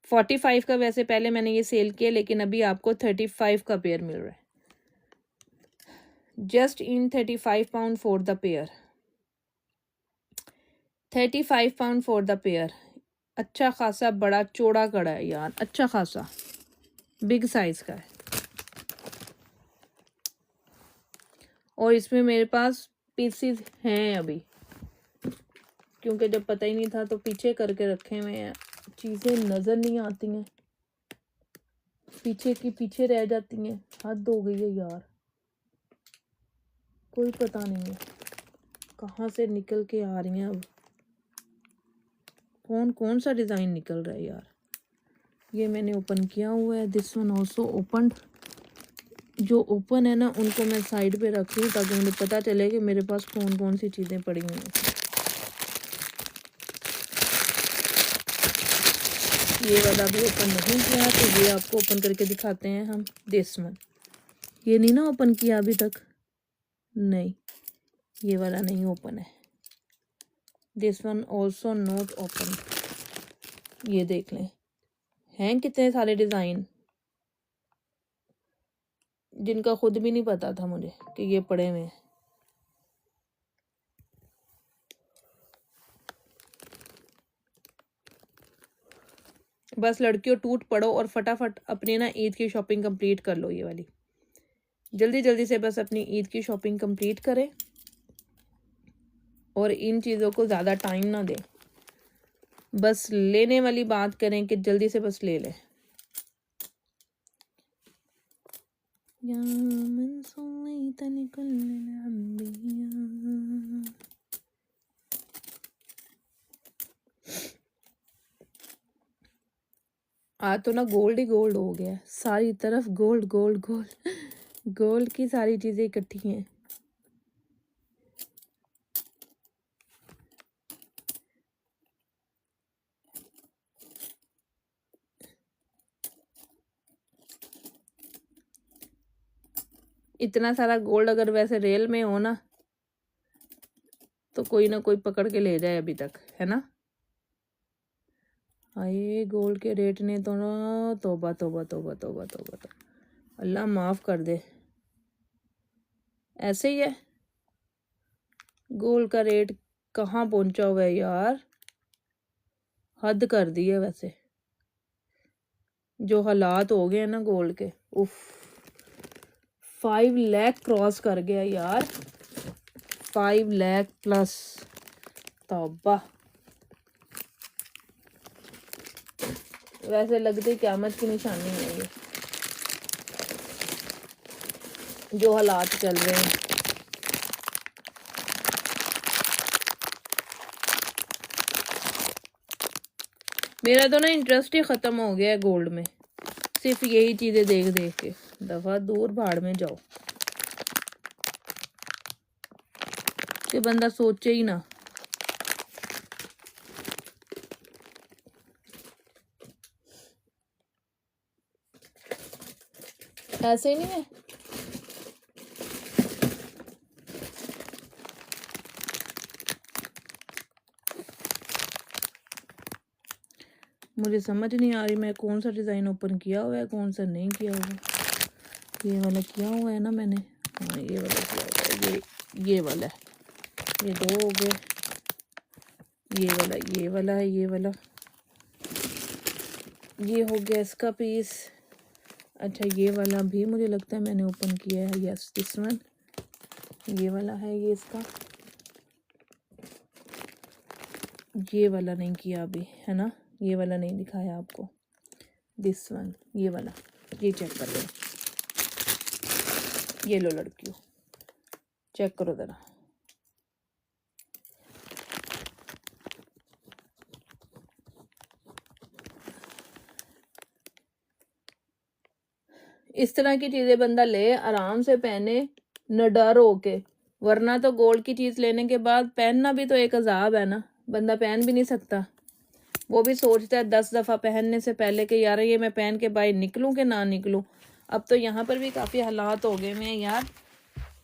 45 का वैसे पहले मैंने ये सेल किया, लेकिन अभी आपको 35 का पेयर मिल रहा है, just in 35 pound for the pair, 35 pound for the pair. अच्छा खासा बड़ा चौड़ा कड़ा है यार, अच्छा खासा बिग साइज का है, और इसमें मेरे पास पीसेस हैं अभी, क्योंकि जब पता ही नहीं था तो पीछे करके रखे हुए हैं, चीज़ें नज़र नहीं आती हैं, पीछे की पीछे रह जाती हैं। हद हो गई है यार, कोई पता नहीं है कहाँ से निकल के आ रही हैं। अब कौन कौन सा डिज़ाइन निकल रहा है यार। ये मैंने ओपन किया हुआ है, दिस वन ऑल्सो ओपन। जो ओपन है ना उनको मैं साइड पे रख लूँ ताकि मुझे पता चले कि मेरे पास कौन कौन सी चीज़ें पड़ी हुई हैं। ये वाला भी ओपन नहीं किया तो ये आपको ओपन करके दिखाते हैं हम। दिस वन, ये नहीं ना ओपन किया अभी तक, नहीं ये वाला नहीं ओपन है। This one also not open. ये देख लें, हैं कितने सारे डिज़ाइन जिनका खुद भी नहीं पता था मुझे कि ये पड़े हुए हैं। बस लड़कियों टूट पड़ो और फटाफट अपनी ना ईद की शॉपिंग कंप्लीट कर लो। ये वाली जल्दी जल्दी से बस अपनी ईद की शॉपिंग कंप्लीट करें और इन चीज़ों को ज़्यादा टाइम ना दें। बस लेने वाली बात करें कि जल्दी से बस ले लें। या मन सोईतनी कुल्लिल अंबिया। आज तो ना गोल्ड ही गोल्ड हो गया, सारी तरफ गोल्ड गोल्ड गोल्ड। गोल्ड की सारी चीज़ें इकट्ठी हैं। इतना सारा गोल्ड अगर वैसे रेल में हो ना तो कोई ना कोई पकड़ के ले जाए अभी तक, है ना। हाय गोल्ड के रेट ने तो ना तौबा तौबा तौबा तौबा तौबा तौबा, अल्लाह माफ़ कर दे। ऐसे ही है, गोल्ड का रेट कहाँ पहुंचा हुआ है यार, हद कर दी है वैसे जो हालात हो गए हैं ना गोल्ड के। उफ 5 लाख क्रॉस कर गया यार, 5 लाख प्लस। तौबा, वैसे लगती क़यामत की निशानी है ये जो हालात चल रहे हैं। मेरा तो ना इंटरेस्ट ही ख़त्म हो गया है गोल्ड में, सिर्फ यही चीज़ें देख देख के। दफ़ा दूर भाड़ में जाओ कि बंदा सोचे ही ना। ऐसे ही नहीं है, मुझे समझ नहीं आ रही मैं कौन सा डिज़ाइन ओपन किया हुआ है कौन सा नहीं किया हुआ। ये वाला किया हुआ है ना मैंने, हाँ ये वाला किया हुआ है, ये वाला है, ये 2 हो गए। ये वाला है, ये वाला ये हो गया इसका पीस। अच्छा ये वाला भी मुझे लगता है मैंने ओपन किया है, यस दिस वन, ये वाला है ये इसका। ये वाला नहीं किया अभी, है ना, ये वाला नहीं दिखाया आपको। दिस वन, ये वाला, ये चेक कर लो, ये लो लड़कियों चेक करो ज़रा। इस तरह की चीज़ें बंदा ले आराम से पहने, न डर हो के, वरना तो गोल्ड की चीज़ लेने के बाद पहनना भी तो एक अजाब है ना, बंदा पहन भी नहीं सकता। वो भी सोचता है 10 दफ़ा पहनने से पहले कि यार ये मैं पहन के बाहर निकलूं कि ना निकलूं। अब तो यहाँ पर भी काफ़ी हालात हो गए हैं यार,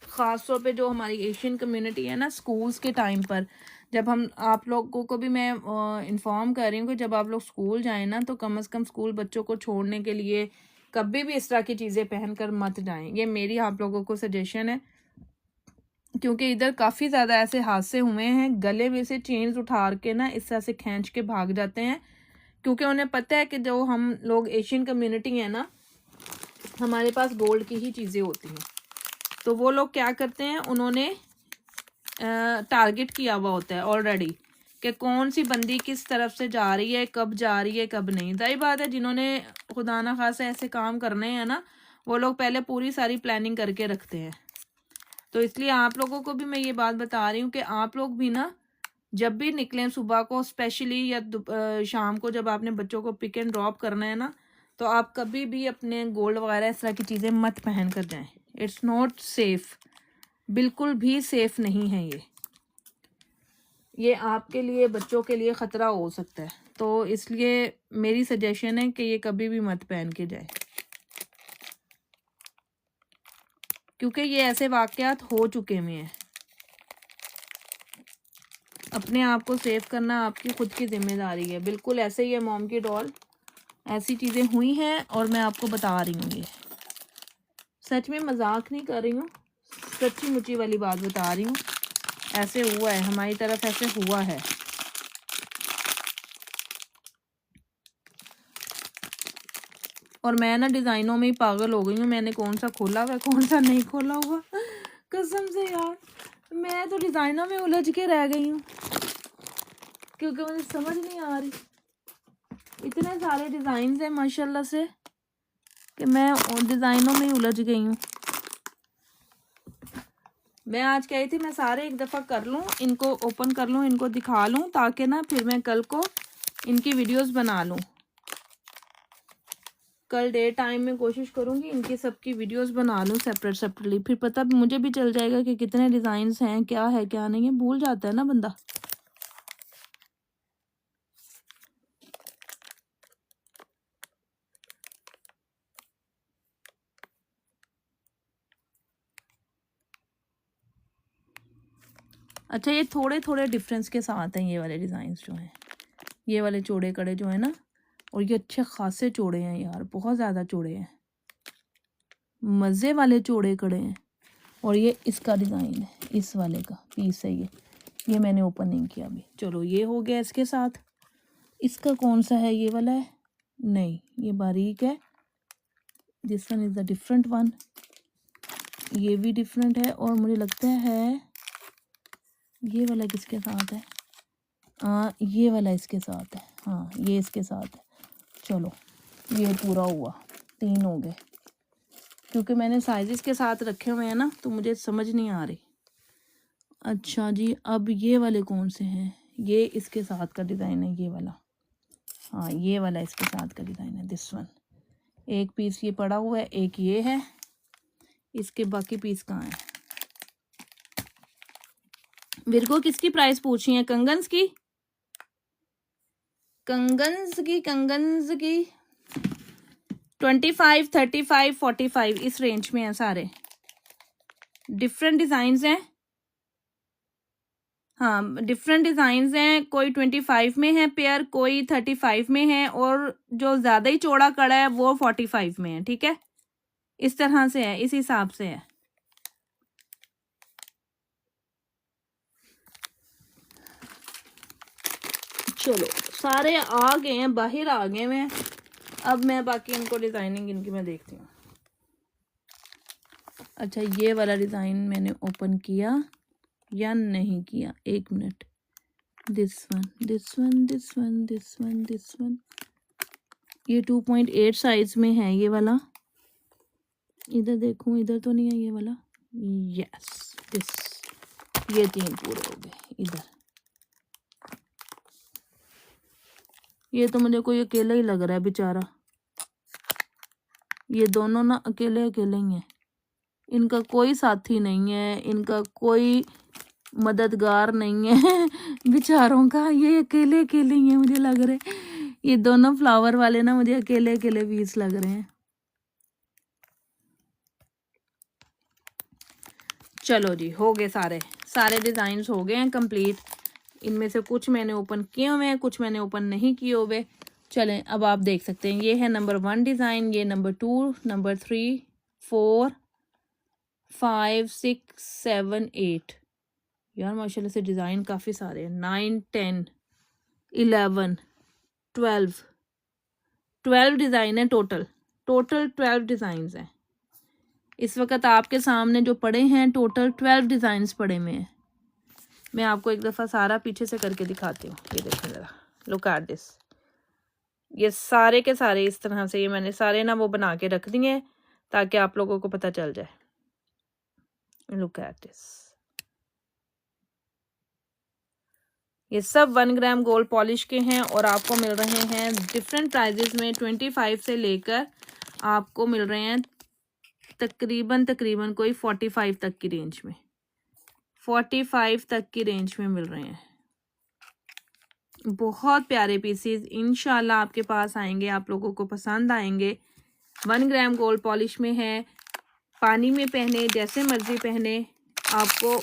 ख़ास तौर पे जो हमारी एशियन कम्युनिटी है ना, स्कूल्स के टाइम पर जब हम आप लोगों को भी मैं इन्फॉर्म कर रही हूँ कि जब आप लोग स्कूल जाएं ना तो कम से कम स्कूल बच्चों को छोड़ने के लिए कभी भी इस तरह की चीज़ें पहन कर मत जाएं। ये मेरी आप लोगों को सजेशन है, क्योंकि इधर काफ़ी ज़्यादा ऐसे हादसे हुए हैं, गले में से चेन्स उठा के ना इस तरह से खींच के भाग जाते हैं, क्योंकि उन्हें पता है कि जो हम लोग एशियन कम्युनिटी है ना, हमारे पास गोल्ड की ही चीज़ें होती हैं। तो वो लोग क्या करते हैं, उन्होंने टारगेट किया हुआ होता है ऑलरेडी कि कौन सी बंदी किस तरफ से जा रही है, कब जा रही है, कब नहीं। जाहिर बात है जिन्होंने खुदा ना खासा ऐसे काम करने हैं ना, वो लोग पहले पूरी सारी प्लानिंग करके रखते हैं। तो इसलिए आप लोगों को भी मैं ये बात बता रही हूँ कि आप लोग भी ना जब भी निकलें सुबह को स्पेशली या शाम को, जब आपने बच्चों को पिक एंड ड्रॉप करना है ना, तो आप कभी भी अपने गोल्ड वगैरह इस तरह की चीज़ें मत पहन कर जाएं। इट्स नॉट सेफ, बिल्कुल भी सेफ नहीं है ये आपके लिए, बच्चों के लिए ख़तरा हो सकता है। तो इसलिए मेरी सजेशन है कि ये कभी भी मत पहन के जाए, क्योंकि ये ऐसे वाक़यात हो चुके हुए हैं। अपने आप को सेव करना आपकी खुद की जिम्मेदारी है। बिल्कुल ऐसे ही है मॉम की डॉल, ऐसी चीज़ें हुई हैं और मैं आपको बता रही हूँ। ये सच में मजाक नहीं कर रही हूँ, सच्ची मुच्ची वाली बात बता रही हूँ। ऐसे हुआ है, हमारी तरफ ऐसे हुआ है। और मैं ना डिज़ाइनों में ही पागल हो गई हूँ। मैंने कौन सा खोला हुआ है, कौन सा नहीं खोला हुआ, कसम से यार मैं तो डिज़ाइनों में उलझ के रह गई हूँ, क्योंकि मुझे समझ नहीं आ रही। इतने सारे डिज़ाइन हैं माशाल्लाह से कि मैं डिज़ाइनों में ही उलझ गई हूँ। मैं आज कही थी मैं सारे एक दफ़ा कर लूँ, इनको ओपन कर लूँ, इनको दिखा लूँ, ताकि ना फिर मैं कल को इनकी वीडियोस बना लूँ। कल डे टाइम में कोशिश करूँगी इनकी सबकी वीडियोस बना लूँ सेपरेटली, फिर पता मुझे भी चल जाएगा कि कितने डिज़ाइंस हैं, क्या है क्या नहीं है। भूल जाता है ना बंदा। अच्छा, ये थोड़े थोड़े डिफरेंस के साथ हैं ये वाले डिज़ाइंस जो हैं, ये वाले चौड़े कड़े जो है ना, और ये अच्छे खासे चौड़े हैं यार, बहुत ज़्यादा चौड़े हैं, मज़े वाले चौड़े कड़े हैं। और ये इसका डिज़ाइन है, इस वाले का पीस है ये मैंने ओपन नहीं किया अभी। चलो ये हो गया इसके साथ। इसका कौन सा है, ये वाला है? नहीं, ये बारीक है। This one is the different one. ये भी डिफरेंट है और मुझे लगता है ये वाला किसके साथ है? ये वाला इसके साथ है। हाँ, ये इसके साथ है। चलो ये पूरा हुआ, 3 हो गए, क्योंकि मैंने साइजेस के साथ रखे हुए हैं ना, तो मुझे समझ नहीं आ रही। अच्छा जी, अब ये वाले कौन से हैं? ये इसके साथ का डिज़ाइन है, ये वाला। हाँ, ये वाला इसके साथ का डिज़ाइन है, दिस वन। एक पीस ये पड़ा हुआ है, एक ये है, इसके बाकी पीस कहाँ हैं? विरगो किसकी प्राइस पूछी है? कंगन्स की, कंगन्स की, कंगन्स की 25, 35, 45 इस रेंज में है सारे। डिफरेंट डिज़ाइंस हैं। हाँ, डिफरेंट डिज़ाइंस हैं। कोई 25 में है पेयर, कोई 35 में है, और जो ज़्यादा ही चौड़ा कड़ा है वो 45 में है। ठीक है, इस तरह से है, इस हिसाब से है। चलो सारे आ गए हैं, बाहर आ गए हैं। अब मैं बाकी इनको डिज़ाइनिंग इनकी मैं देखती हूँ। अच्छा, ये वाला डिज़ाइन मैंने ओपन किया या नहीं किया? 1 minute. This one, this one, this one, this one, this one. ये 2.8 साइज में है ये वाला। इधर देखूं, इधर तो नहीं है ये वाला। Yes, this. ये 3 पूरे हो गए इधर। ये तो मुझे कोई अकेला ही लग रहा है बेचारा। ये दोनों ना अकेले अकेले ही हैं, इनका कोई साथी नहीं है, इनका कोई मददगार नहीं है बेचारों का। ये अकेले अकेले ही हैं मुझे लग रहा है। ये दोनों फ्लावर वाले ना मुझे अकेले अकेले पीस लग रहे हैं। चलो जी, हो गए सारे डिज़ाइंस हो गए हैं कंप्लीट। इनमें से कुछ मैंने ओपन किए हुए हैं, कुछ मैंने ओपन नहीं किए हुए। चलें, अब आप देख सकते हैं, ये है नंबर 1 डिज़ाइन, ये नंबर 2, नंबर 3, 4, 5, 6, 7, 8। यार माशाल्लाह से डिज़ाइन काफ़ी सारे हैं। 9, 10, 11, 12 डिज़ाइन है टोटल 12 डिज़ाइंस हैं। इस वक्त आपके सामने जो पड़े हैं टोटल 12 डिज़ाइंस पड़े हुए हैं। मैं आपको एक दफ़ा सारा पीछे से करके दिखाती हूँ। ये देखें ज़रा, लुक एट दिस। ये सारे के सारे इस तरह से, ये मैंने सारे ना वो बना के रख दिए हैं ताकि आप लोगों को पता चल जाए। Look at this. ये सब 1 ग्राम गोल्ड पॉलिश के हैं और आपको मिल रहे हैं डिफरेंट प्राइजेस में। 25 से लेकर आपको मिल रहे हैं तकरीबन कोई 45 तक की रेंज में, 45 तक की रेंज में मिल रहे हैं। बहुत प्यारे पीसीज इंशाल्लाह आपके पास आएंगे, आप लोगों को पसंद आएंगे। 1 ग्राम गोल्ड पॉलिश में है, पानी में पहने, जैसे मर्जी पहने, आपको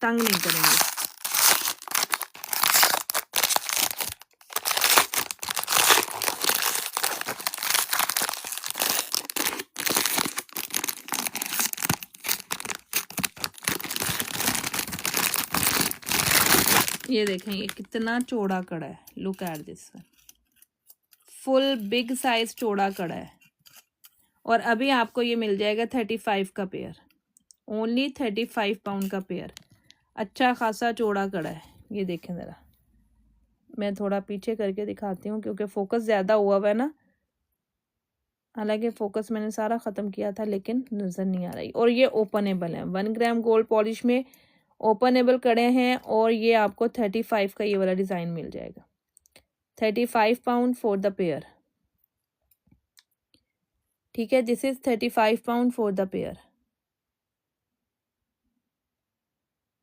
तंग नहीं करेंगे। ये देखें, ये कितना चौड़ा कड़ा है। Look at this, full big size चौड़ा कड़ा है। और अभी आपको ये मिल जाएगा 35 का पेयर, ओनली 35 पाउंड का पेयर। अच्छा खासा चौड़ा कड़ा है। ये देखें ज़रा, मैं थोड़ा पीछे करके दिखाती हूँ क्योंकि फोकस ज़्यादा हुआ हुआ है ना। हालांकि फोकस मैंने सारा ख़त्म किया था लेकिन नज़र नहीं आ रही। और ये ओपनेबल है, 1 ग्राम गोल्ड पॉलिश में ओपनेबल कड़े हैं। और ये आपको 35 का ये वाला डिज़ाइन मिल जाएगा, 35 पाउंड फॉर द पेयर। ठीक है, this is 35 pound for the pair,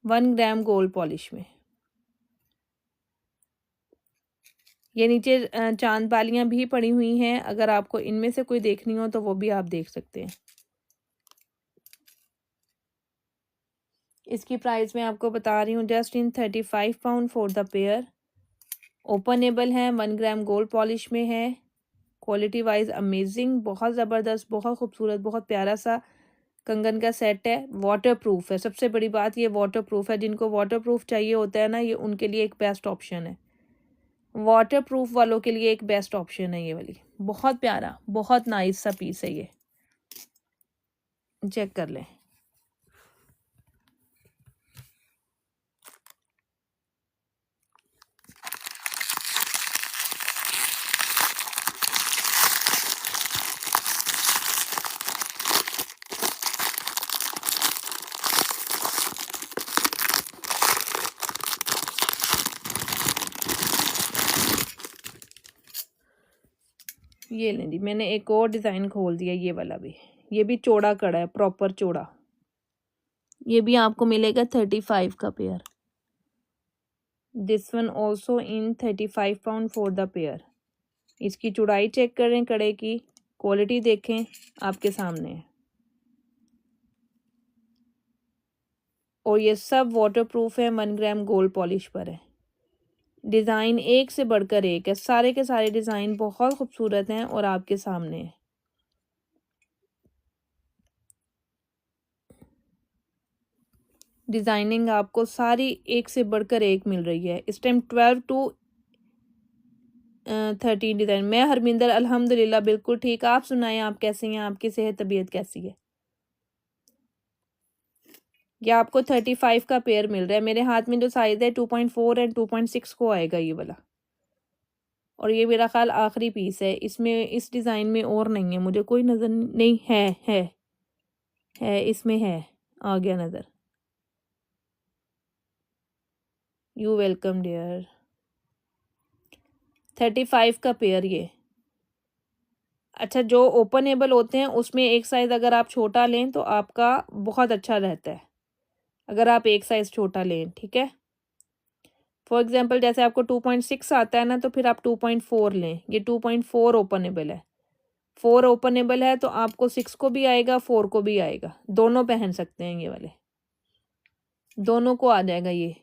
1 gram gold polish में। ये नीचे चांद बालियां भी पड़ी हुई हैं, अगर आपको इनमें से कोई देखनी हो तो वो भी आप देख सकते हैं। इसकी प्राइस मैं आपको बता रही हूँ, just in 35 pound for the pair. Openable है, 1 ग्राम गोल्ड पॉलिश में है। क्वालिटी वाइज अमेजिंग, बहुत ज़बरदस्त, बहुत खूबसूरत, बहुत प्यारा सा कंगन का सेट है। वाटर प्रूफ है, सबसे बड़ी बात ये वाटर प्रूफ है। जिनको वाटर प्रूफ चाहिए होता है ना, ये उनके लिए एक बेस्ट ऑप्शन है। वाटर प्रूफ वालों के लिए एक बेस्ट ऑप्शन है ये वाली। बहुत प्यारा, बहुत नाइस सा पीस है ये, चेक कर लें। ये लें जी, मैंने एक और डिज़ाइन खोल दिया, ये वाला भी। ये भी चौड़ा कड़ा है, प्रॉपर चौड़ा। ये भी आपको मिलेगा 35 का pair. This one also in 35 pound for the pair. इसकी चौड़ाई चेक करें, कड़े की क्वालिटी देखें, आपके सामने है। और ये सब वाटर प्रूफ है, 1 ग्राम गोल्ड पॉलिश पर है। डिज़ाइन एक से बढ़कर एक है, सारे के सारे डिज़ाइन बहुत खूबसूरत हैं और आपके सामने है। डिज़ाइनिंग आपको सारी एक से बढ़कर एक मिल रही है। इस टाइम 12 टू 13 डिज़ाइन। मैं हरमिंदर अल्हम्दुलिल्लाह बिल्कुल ठीक। आप सुनाएं, आप कैसी हैं, आपकी सेहत तबीयत कैसी है? ये आपको 35 का पेयर मिल रहा है। मेरे हाथ में जो साइज़ है 2.4 एंड 2.6 को आएगा ये वाला। और ये मेरा ख्याल आखिरी पीस है इसमें, इस डिज़ाइन में और नहीं है, मुझे कोई नज़र नहीं है इसमें है, आ गया नज़र। You welcome dear. 35 का पेयर ये। अच्छा, जो ओपनेबल होते हैं उसमें एक साइज़ अगर आप छोटा लें तो आपका बहुत अच्छा रहता है, अगर आप एक साइज़ छोटा लें। ठीक है, फॉर एग्जांपल जैसे आपको 2.6 आता है ना, तो फिर आप 2.4 लें। ये 2.4 ओपनेबल है, 4 ओपनेबल है तो आपको 6 को भी आएगा, 4 को भी आएगा, दोनों पहन सकते हैं। ये वाले दोनों को आ जाएगा ये।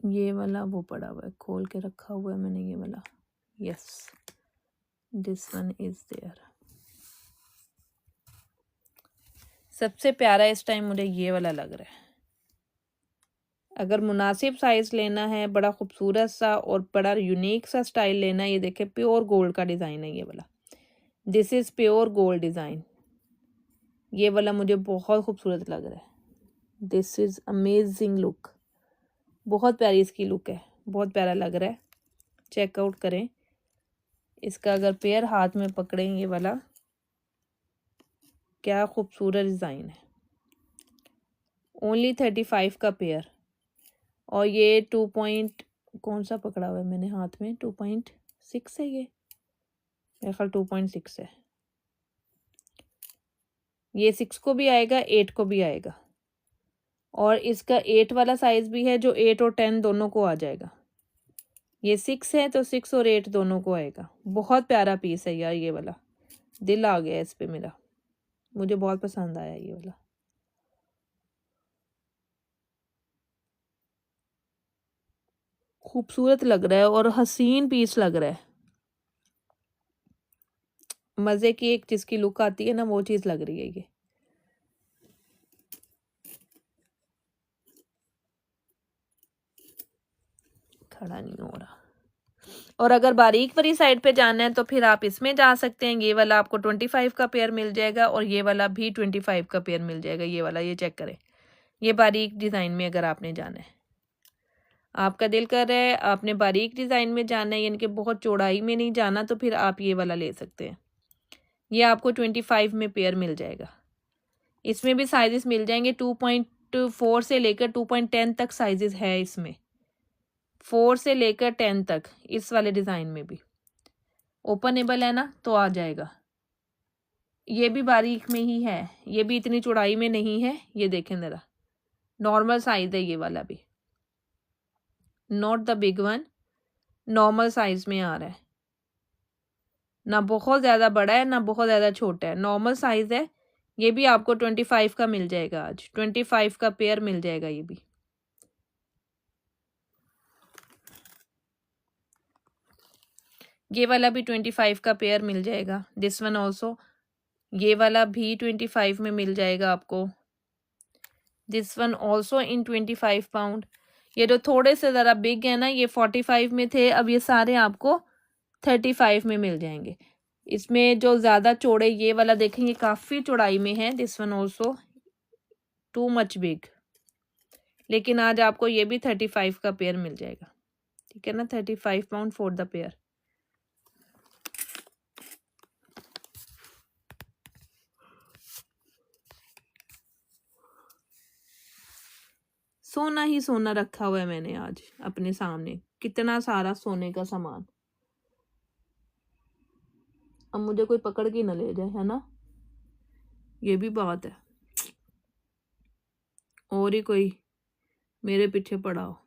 ये वाला वो पड़ा हुआ है, खोल के रखा हुआ है मैंने ये वाला। Yes, this one is there. सबसे प्यारा इस टाइम मुझे ये वाला लग रहा है। अगर मुनासिब साइज़ लेना है, बड़ा खूबसूरत सा और बड़ा यूनिक सा स्टाइल लेना है, ये देखें प्योर गोल्ड का डिज़ाइन है ये वाला। This is pure gold design. ये वाला मुझे बहुत खूबसूरत लग रहा है। दिस इज़ अमेजिंग लुक, बहुत प्यारी इसकी लुक है, बहुत प्यारा लग रहा है। चेकआउट करें इसका, अगर पेयर हाथ में पकड़ें ये वाला, क्या खूबसूरत डिज़ाइन है। ओनली 35 का पेयर। और ये 2 पॉइंट कौन सा पकड़ा हुआ है मैंने हाथ में, 2.6 है ये, मेरे ख्याल 2.6 है। ये 6 को भी आएगा, 8 को भी आएगा, और इसका 8 वाला साइज़ भी है जो 8 और 10 दोनों को आ जाएगा। ये 6 है तो 6 और 8 दोनों को आएगा। बहुत प्यारा पीस है यार ये वाला, दिल आ गया इस पे मेरा, मुझे बहुत पसंद आया ये वाला। खूबसूरत लग रहा है और हसीन पीस लग रहा है। मज़े की एक जिसकी लुक आती है ना, वो चीज़ लग रही है ये। खड़ा नहीं हो रहा। और अगर बारीक वाली साइड पे जाना है तो फिर आप इसमें जा सकते हैं। ये वाला आपको 25 का पेयर मिल जाएगा और ये वाला भी 25 का पेयर मिल जाएगा। ये वाला, ये चेक करें, ये बारीक डिज़ाइन में अगर आपने जाना है, आपका दिल कर रहा है आपने बारीक डिज़ाइन में जाना है, यानी कि बहुत चौड़ाई में नहीं जाना, तो फिर आप ये वाला ले सकते हैं। ये आपको 25 में पेयर मिल जाएगा। इसमें भी साइजेस मिल जाएंगे, 2.4 से लेकर 2.10 तक साइजेस है इसमें, 4 से लेकर 10 तक इस वाले डिज़ाइन में भी ओपनेबल है ना, तो आ जाएगा। ये भी बारीक में ही है, ये भी इतनी चौड़ाई में नहीं है। ये देखें ज़रा, नॉर्मल साइज है ये वाला भी, not the big one, normal size में आ रहा है। ना बहुत ज़्यादा बड़ा है ना बहुत ज़्यादा छोटा है, नॉर्मल साइज है। ये भी आपको 25 का मिल जाएगा, आज 25 का पेयर मिल जाएगा ये भी। ये वाला भी 25 का पेयर मिल जाएगा, दिस वन ऑल्सो। ये वाला भी 25 में मिल जाएगा आपको, this one also in 25 pound. ये जो थोड़े से ज़रा बिग है ना, ये 45 में थे, अब ये सारे आपको 35 में मिल जाएंगे। इसमें जो ज़्यादा चौड़े ये वाला देखेंगे काफ़ी चौड़ाई में है, this one also too much big, लेकिन आज आपको ये भी 35 का पेयर मिल जाएगा, ठीक है ना। 35 पाउंड फॉर द पेयर। सोना ही सोना रखा हुआ है मैंने आज अपने सामने, कितना सारा सोने का सामान। अब मुझे कोई पकड़ के ना ले जाए, है ना, ये भी बात है, और ही कोई मेरे पीछे पड़ा हो।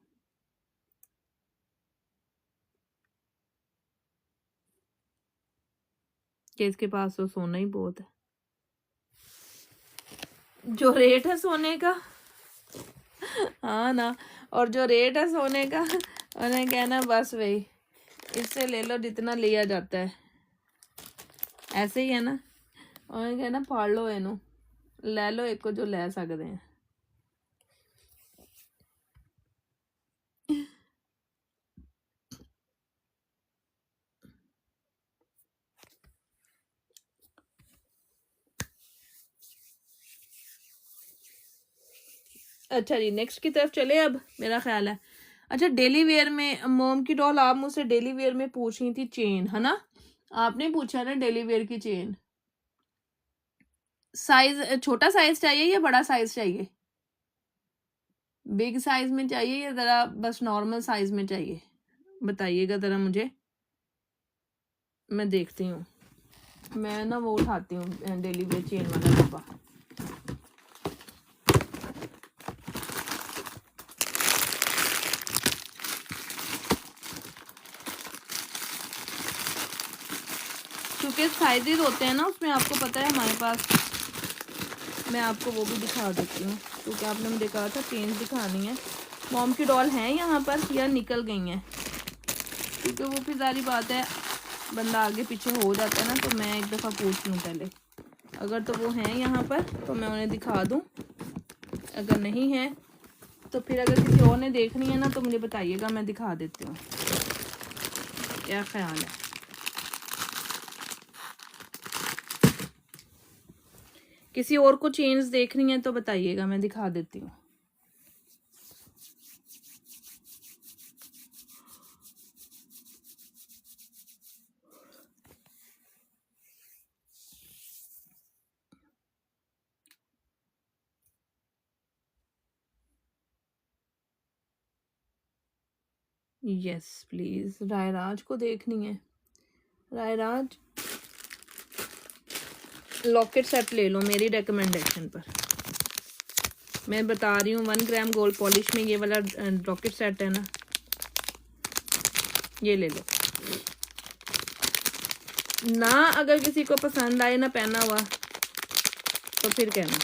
कि इसके पास तो सोना ही बहुत है, जो रेट है सोने का। हाँ ना, और जो रेट है सोने का, उन्हें कहना बस भाई इससे ले लो जितना लिया जाता है, ऐसे ही है ना। उन्हें कहना फाड़ लो इनू, ले लो एक को जो ले सकते हैं। अच्छा जी, नेक्स्ट की तरफ चले अब, मेरा ख्याल है। अच्छा, डेली वेयर में मोम की डॉल, आप मुझसे डेली वेयर में पूछ रही थी चेन, है ना, आपने पूछा ना डेली वेयर की चेन। साइज, छोटा साइज चाहिए या बड़ा साइज चाहिए? बिग साइज में चाहिए या ज़रा बस नॉर्मल साइज में चाहिए, बताइएगा ज़रा मुझे, मैं देखती हूँ। मैं ना वो उठाती हूँ डेली वेयर चेन वाला डब्बा। क्योंकि साइजेस होते हैं ना उसमें, आपको पता है हमारे पास, मैं आपको वो भी दिखा देती हूँ, क्योंकि आपने मुझे कहा था चेंज दिखानी है। मॉम की डॉल हैं यहाँ पर या निकल गई हैं, क्योंकि वो फिर सारी बात है, बंदा आगे पीछे हो जाता है ना, तो मैं एक दफ़ा पूछ लूँ पहले। अगर तो वो हैं यहाँ पर तो मैं उन्हें दिखा दूँ, अगर नहीं है तो फिर अगर किसी और ने देखनी है ना तो मुझे बताइएगा, मैं दिखा देती हूँ, क्या ख्याल है। किसी और को चेन्स देखनी है तो बताइएगा, मैं दिखा देती हूँ। यस प्लीज, रायराज को देखनी है। रायराज लॉकेट सेट ले लो मेरी रिकमेंडेशन पर। मैं बता रही हूँ 1 ग्राम गोल्ड पॉलिश में ये वाला लॉकेट सेट है ना, ये ले लो ना। अगर किसी को पसंद आए ना पहना हुआ तो फिर कहना।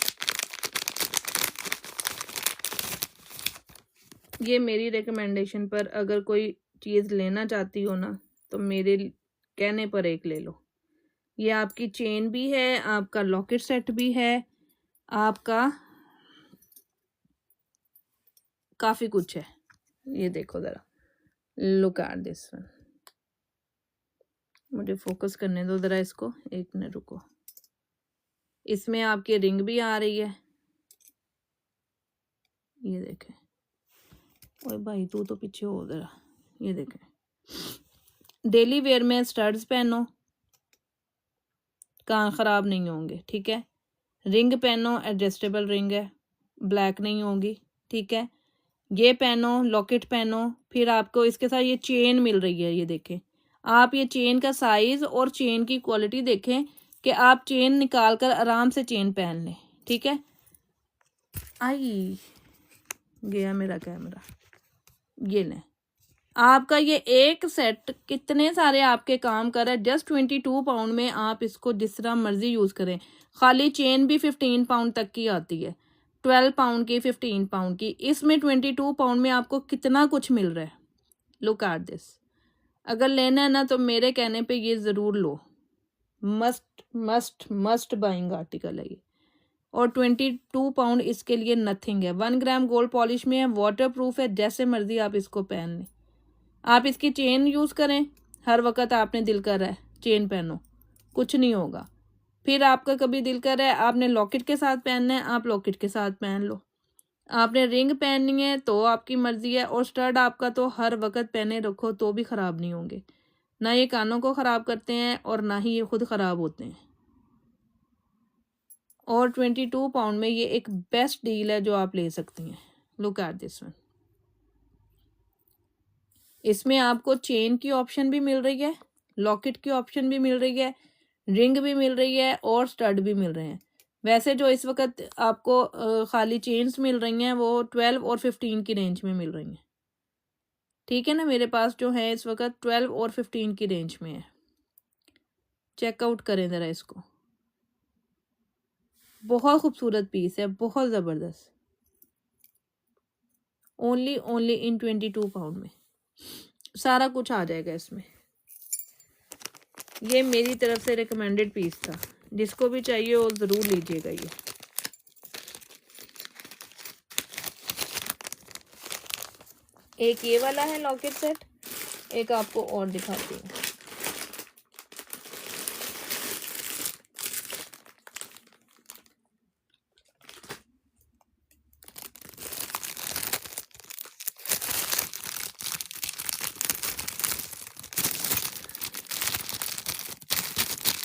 ये मेरी रिकमेंडेशन पर अगर कोई चीज़ लेना चाहती हो ना तो मेरे कहने पर एक ले लो। ये आपकी चेन भी है, आपका लॉकेट सेट भी है, आपका काफ़ी कुछ है। ये देखो ज़रा, लुक एट दिस वन। मुझे फोकस करने दो ज़रा इसको, एक मिनट रुको। इसमें आपकी रिंग भी आ रही है, ये देखें। ओए भाई तू तो पीछे हो ज़रा। ये देखें, डेली वेयर में स्टड्स पहनो, कान ख़राब नहीं होंगे, ठीक है। रिंग पहनो, एडजस्टेबल रिंग है, ब्लैक नहीं होगी, ठीक है। ये पहनो, लॉकेट पहनो, फिर आपको इसके साथ ये चेन मिल रही है। ये देखें, आप ये चेन का साइज़ और चेन की क्वालिटी देखें कि आप चेन निकाल कर आराम से चेन पहन लें, ठीक है। आई गया मेरा कैमरा। ये लें, आपका ये एक सेट कितने सारे आपके काम कर रहा है। जस्ट 22 पाउंड में आप इसको जिस तरह मर्जी यूज़ करें। खाली चेन भी 15 पाउंड तक की आती है, 12 पाउंड की, 15 पाउंड की। इसमें 22 पाउंड में आपको कितना कुछ मिल रहा है। Look at this. अगर लेना है ना तो मेरे कहने पे ये ज़रूर लो, must must must buying article है ये। और 22 पाउंड इसके लिए नथिंग है। 1 ग्राम गोल्ड पॉलिश में है, वाटर प्रूफ है, जैसे मर्जी आप इसको पहन लें। आप इसकी चेन यूज़ करें, हर वक्त आपने दिल कर रहा है चेन पहनो, कुछ नहीं होगा। फिर आपका कभी दिल कर रहा है आपने लॉकेट के साथ पहनना है, आप लॉकेट के साथ पहन लो। आपने रिंग पहननी है तो आपकी मर्जी है। और स्टड आपका तो हर वक्त पहने रखो तो भी ख़राब नहीं होंगे, ना ये कानों को ख़राब करते हैं और ना ही ये खुद ख़राब होते हैं। और 22 पाउंड में ये एक बेस्ट डील है जो आप ले सकती हैं। Look at this one. इसमें आपको चेन की ऑप्शन भी मिल रही है, लॉकेट की ऑप्शन भी मिल रही है, रिंग भी मिल रही है और स्टड भी मिल रहे हैं। वैसे जो इस वक्त आपको खाली चेन्स मिल रही हैं वो 12 और 15 की रेंज में मिल रही हैं, ठीक है ना। मेरे पास जो है इस वक्त 12 और 15 की रेंज में है। चेकआउट करें ज़रा इसको, बहुत खूबसूरत पीस है, बहुत ज़बरदस्त। ओनली इन 22 पाउंड में सारा कुछ आ जाएगा इसमें। ये मेरी तरफ से रिकमेंडेड पीस था, जिसको भी चाहिए वो ज़रूर लीजिएगा। ये एक ये वाला है लॉकेट सेट, एक आपको और दिखाती हूँ।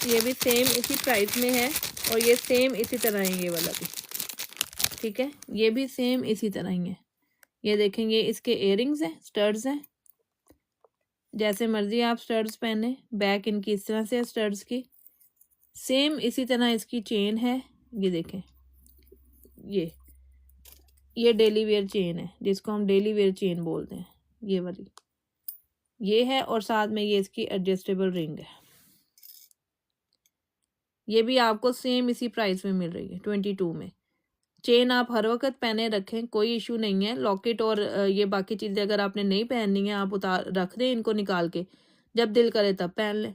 ये भी सेम इसी प्राइस में है और ये सेम इसी तरह है, ये वाला भी, ठीक है। ये भी सेम इसी तरह ही है। ये देखेंगे इसके इयररिंग्स हैं, स्टड्स हैं, जैसे मर्जी आप स्टड्स पहने। बैक इनकी इस तरह से है स्टड्स की, सेम इसी तरह इसकी चेन है। ये देखें, ये डेली वेयर चेन है, जिसको हम डेली वेयर चेन बोलते हैं, ये वाली ये है। और साथ में ये इसकी एडजस्टेबल रिंग है। ये भी आपको सेम इसी प्राइस में मिल रही है 22 में। चेन आप हर वक्त पहने रखें, कोई इशू नहीं है। लॉकेट और ये बाकी चीज़ें अगर आपने नहीं पहननी है आप उतार रख दें इनको निकाल के, जब दिल करे तब पहन लें।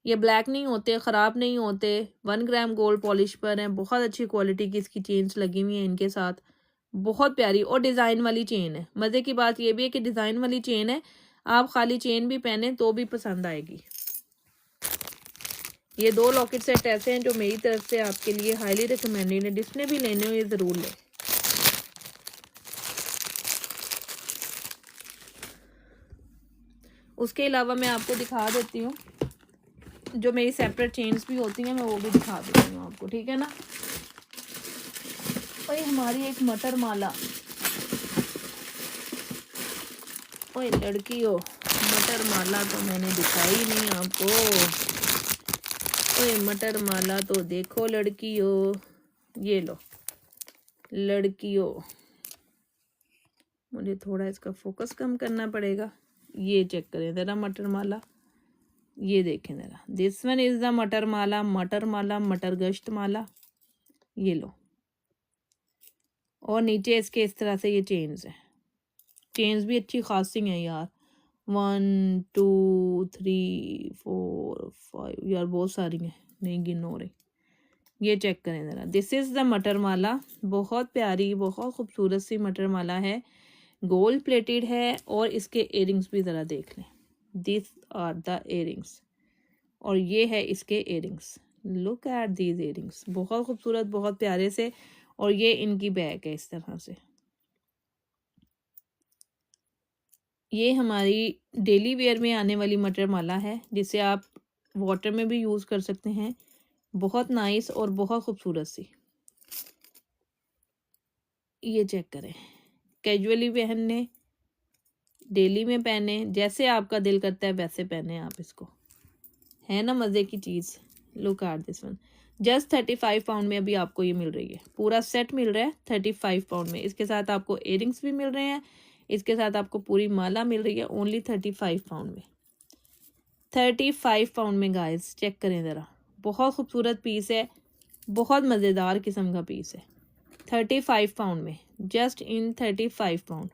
ये ब्लैक नहीं होते, ख़राब नहीं होते, 1 ग्राम गोल्ड पॉलिश पर हैं, बहुत अच्छी क्वालिटी की इसकी चेन्स लगी हुई हैं इनके साथ, बहुत प्यारी और डिज़ाइन वाली चेन है। मज़े की बात ये भी है कि डिज़ाइन वाली चेन है, आप खाली चेन भी पहने तो भी पसंद आएगी। ये 2 लॉकेट सेट ऐसे हैं जो मेरी तरफ से आपके लिए हाईली रिकमेंडेड है। जिसने भी लेने हो ये ज़रूर लें। उसके अलावा मैं आपको दिखा देती हूँ, जो मेरी सेपरेट चेन्स भी होती हैं मैं वो भी दिखा देती हूँ आपको, ठीक है ना। ओए हमारी एक मटर माला, ओए लड़की हो, मटर माला तो मैंने दिखाई नहीं आपको। ओए मटर माला तो देखो लड़की हो, ये लो लड़की हो। मुझे थोड़ा इसका फोकस कम करना पड़ेगा। ये चेक करें ज़रा मटर माला, ये देखें ज़रा। दिस वन इज़ द मटर माला, मटर गश्त माला। ये लो, और नीचे इसके इस तरह से ये चेन्स हैं। चेन्स भी अच्छी खासी हैं यार, 1 2 3 4 5 यार बहुत सारी हैं, नहीं गिन हो रही। ये चेक करें ज़रा, दिस इज़ द मटर माला। बहुत प्यारी बहुत खूबसूरत सी मटर माला है, गोल्ड प्लेटेड है। और इसके इयरिंग्स भी ज़रा देख लें, दिस आर द इयरिंग्स, और ये है इसके earrings. Look at these earrings, बहुत खूबसूरत बहुत प्यारे से। और ये इनकी बैक है इस तरह से। ये हमारी डेली वेयर में आने वाली मटर माला है, जिसे आप वाटर में भी यूज़ कर सकते हैं। बहुत नाइस और बहुत खूबसूरत सी। ये चेक करें, कैजुअली पहनने, डेली में पहने, जैसे आपका दिल करता है वैसे पहने आप इसको, है ना मज़े की चीज़। Look at this one, just 35 pound में अभी आपको ये मिल रही है। पूरा सेट मिल रहा है 35 पाउंड में। इसके साथ आपको इयरिंग्स भी मिल रहे हैं, इसके साथ आपको पूरी माला मिल रही है ओनली 35 पाउंड में। 35 पाउंड में गाइस, चेक करें ज़रा। बहुत खूबसूरत पीस है, बहुत मज़ेदार किस्म का पीस है। 35 पाउंड में, जस्ट इन 35 पाउंड।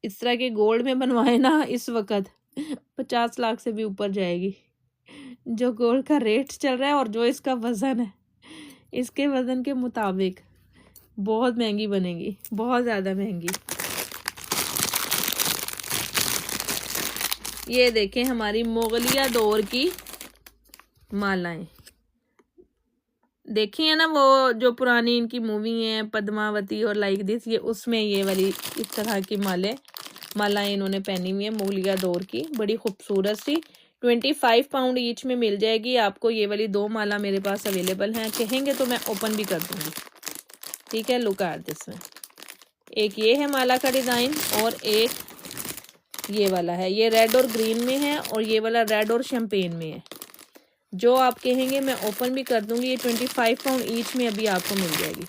इस तरह के गोल्ड में बनवाए ना, इस वक्त 50 लाख से भी ऊपर जाएगी जो गोल्ड का रेट चल रहा है। और जो इसका वज़न है, इसके वज़न के मुताबिक बहुत महंगी बनेगी, बहुत ज़्यादा महंगी। ये देखें हमारी मुगलिया दौर की मालाएं, देखी है ना वो जो पुरानी इनकी मूवी है पद्मावती और लाइक दिस, ये उसमें ये वाली इस तरह की मालाएं इन्होंने पहनी हुई है मुगलिया दौर की, बड़ी खूबसूरत सी। 25 पाउंड ईच में मिल जाएगी आपको। ये वाली 2 माला मेरे पास अवेलेबल हैं, कहेंगे तो मैं ओपन भी कर दूंगी, ठीक है। लुक एट दिस में, एक ये है माला का डिज़ाइन और एक ये वाला है। ये रेड और ग्रीन में है और ये वाला रेड और शैम्पेन में है। जो आप कहेंगे मैं ओपन भी कर दूंगी। ये 25 पाउंड ईच में अभी आपको मिल जाएगी,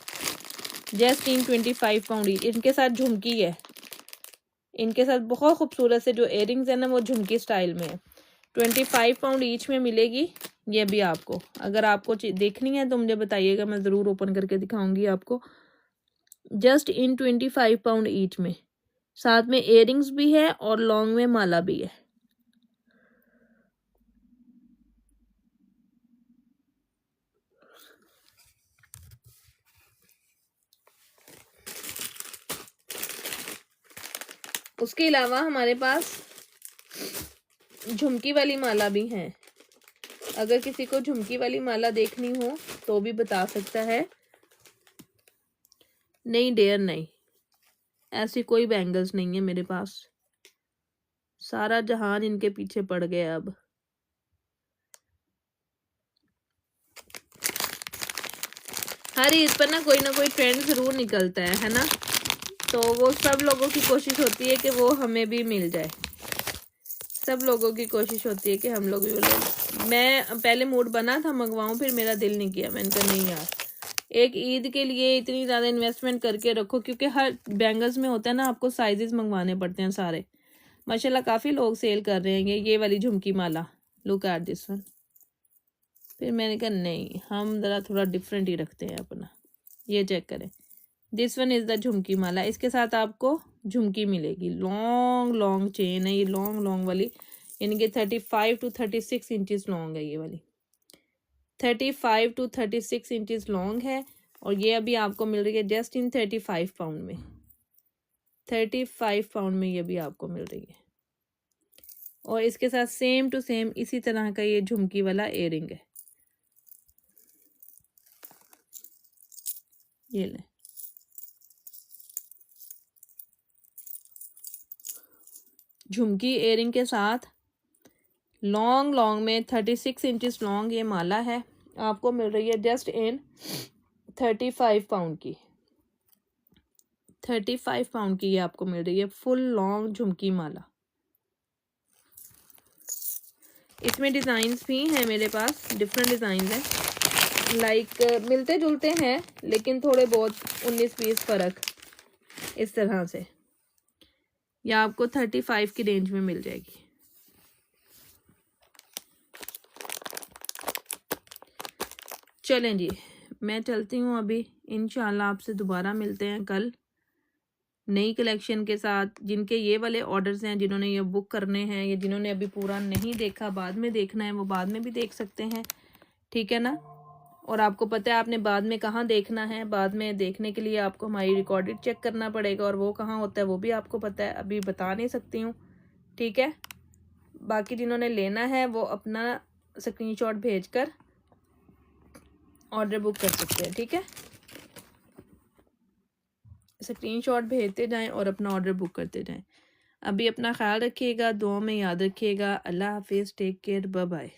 जस्ट इन 25 पाउंड ईच। इनके साथ झुमकी है, इनके साथ बहुत खूबसूरत से जो इयरिंग्स है ना वो झुमकी स्टाइल में है। 25 पाउंड ईच में मिलेगी ये भी आपको। अगर आपको देखनी है तो मुझे बताइएगा, मैं ज़रूर ओपन करके दिखाऊंगी आपको। जस्ट इन 25 पाउंड ईच में, साथ में इयरिंग्स भी है और लॉन्ग में माला भी है। उसके अलावा हमारे पास झुमकी वाली माला भी है। अगर किसी को झुमकी वाली माला देखनी हो तो भी बता सकता है। नहीं डेयर नहीं, ऐसी कोई बैंगल्स नहीं है मेरे पास, सारा जहान इनके पीछे पड़ गया अब। हर ईद पर ना कोई ट्रेंड जरूर निकलता है ना, तो वो सब लोगों की कोशिश होती है कि वो हमें भी मिल जाए। सब लोगों की कोशिश होती है कि हम लोग भी बोले। मैं पहले मूड बना था मंगवाऊं, फिर मेरा दिल नहीं किया। मैंने कहा नहीं यार, एक ईद के लिए इतनी ज़्यादा इन्वेस्टमेंट करके रखो, क्योंकि हर बैंगल्स में होता है ना आपको साइजेस मंगवाने पड़ते हैं सारे। माशाल्लाह काफ़ी लोग सेल कर रहे हैं ये वाली झुमकी माला। Look at this one. फिर मैंने कहा नहीं, हम ज़रा थोड़ा डिफरेंट ही रखते हैं अपना। ये चेक करें, दिस वन इज़ द झुमकी माला। इसके साथ आपको झुमकी मिलेगी, लॉन्ग चेन है ये, लॉन्ग वाली, यानी कि 35 to 36 इंचज़ लॉन्ग है ये वाली। 35 to 36 इंचज़ लॉन्ग है और ये अभी आपको मिल रही है जस्ट इन 35 पाउंड में। 35 पाउंड में ये भी आपको मिल रही है। और इसके साथ सेम टू सेम इसी तरह का ये झुमकी वाला इयररिंग है। ये ले, झुमकी इयररिंग के साथ लॉन्ग लॉन्ग में 36 इंचेस लॉन्ग ये माला है, आपको मिल रही है जस्ट इन 35 पाउंड की। 35 पाउंड की ये आपको मिल रही है फुल लॉन्ग झुमकी माला। इसमें डिज़ाइंस भी हैं मेरे पास, डिफरेंट डिज़ाइन हैं, लाइक मिलते जुलते हैं लेकिन थोड़े बहुत 19-20 फ़र्क इस तरह से। या आपको 35 की रेंज में मिल जाएगी। चलें जी, मैं चलती हूँ अभी, इंशाल्लाह आपसे दोबारा मिलते हैं कल नई कलेक्शन के साथ। जिनके ये वाले ऑर्डर्स हैं, जिन्होंने ये बुक करने हैं या जिन्होंने अभी पूरा नहीं देखा, बाद में देखना है, वो बाद में भी देख सकते हैं, ठीक है ना। और आपको पता है आपने बाद में कहाँ देखना है, बाद में देखने के लिए आपको हमारी रिकॉर्डेड चेक करना पड़ेगा, और वो कहाँ होता है वो भी आपको पता है, अभी बता नहीं सकती हूँ, ठीक है। बाकी जिन्होंने लेना है वो अपना स्क्रीनशॉट भेजकर ऑर्डर बुक कर सकते हैं, ठीक है। स्क्रीनशॉट भेजते जाएं और अपना ऑर्डर बुक करते जाएं। अभी अपना ख्याल रखिएगा, दुआ में याद रखिएगा। अल्लाह हाफिज़, टेक केयर, बाय बाय।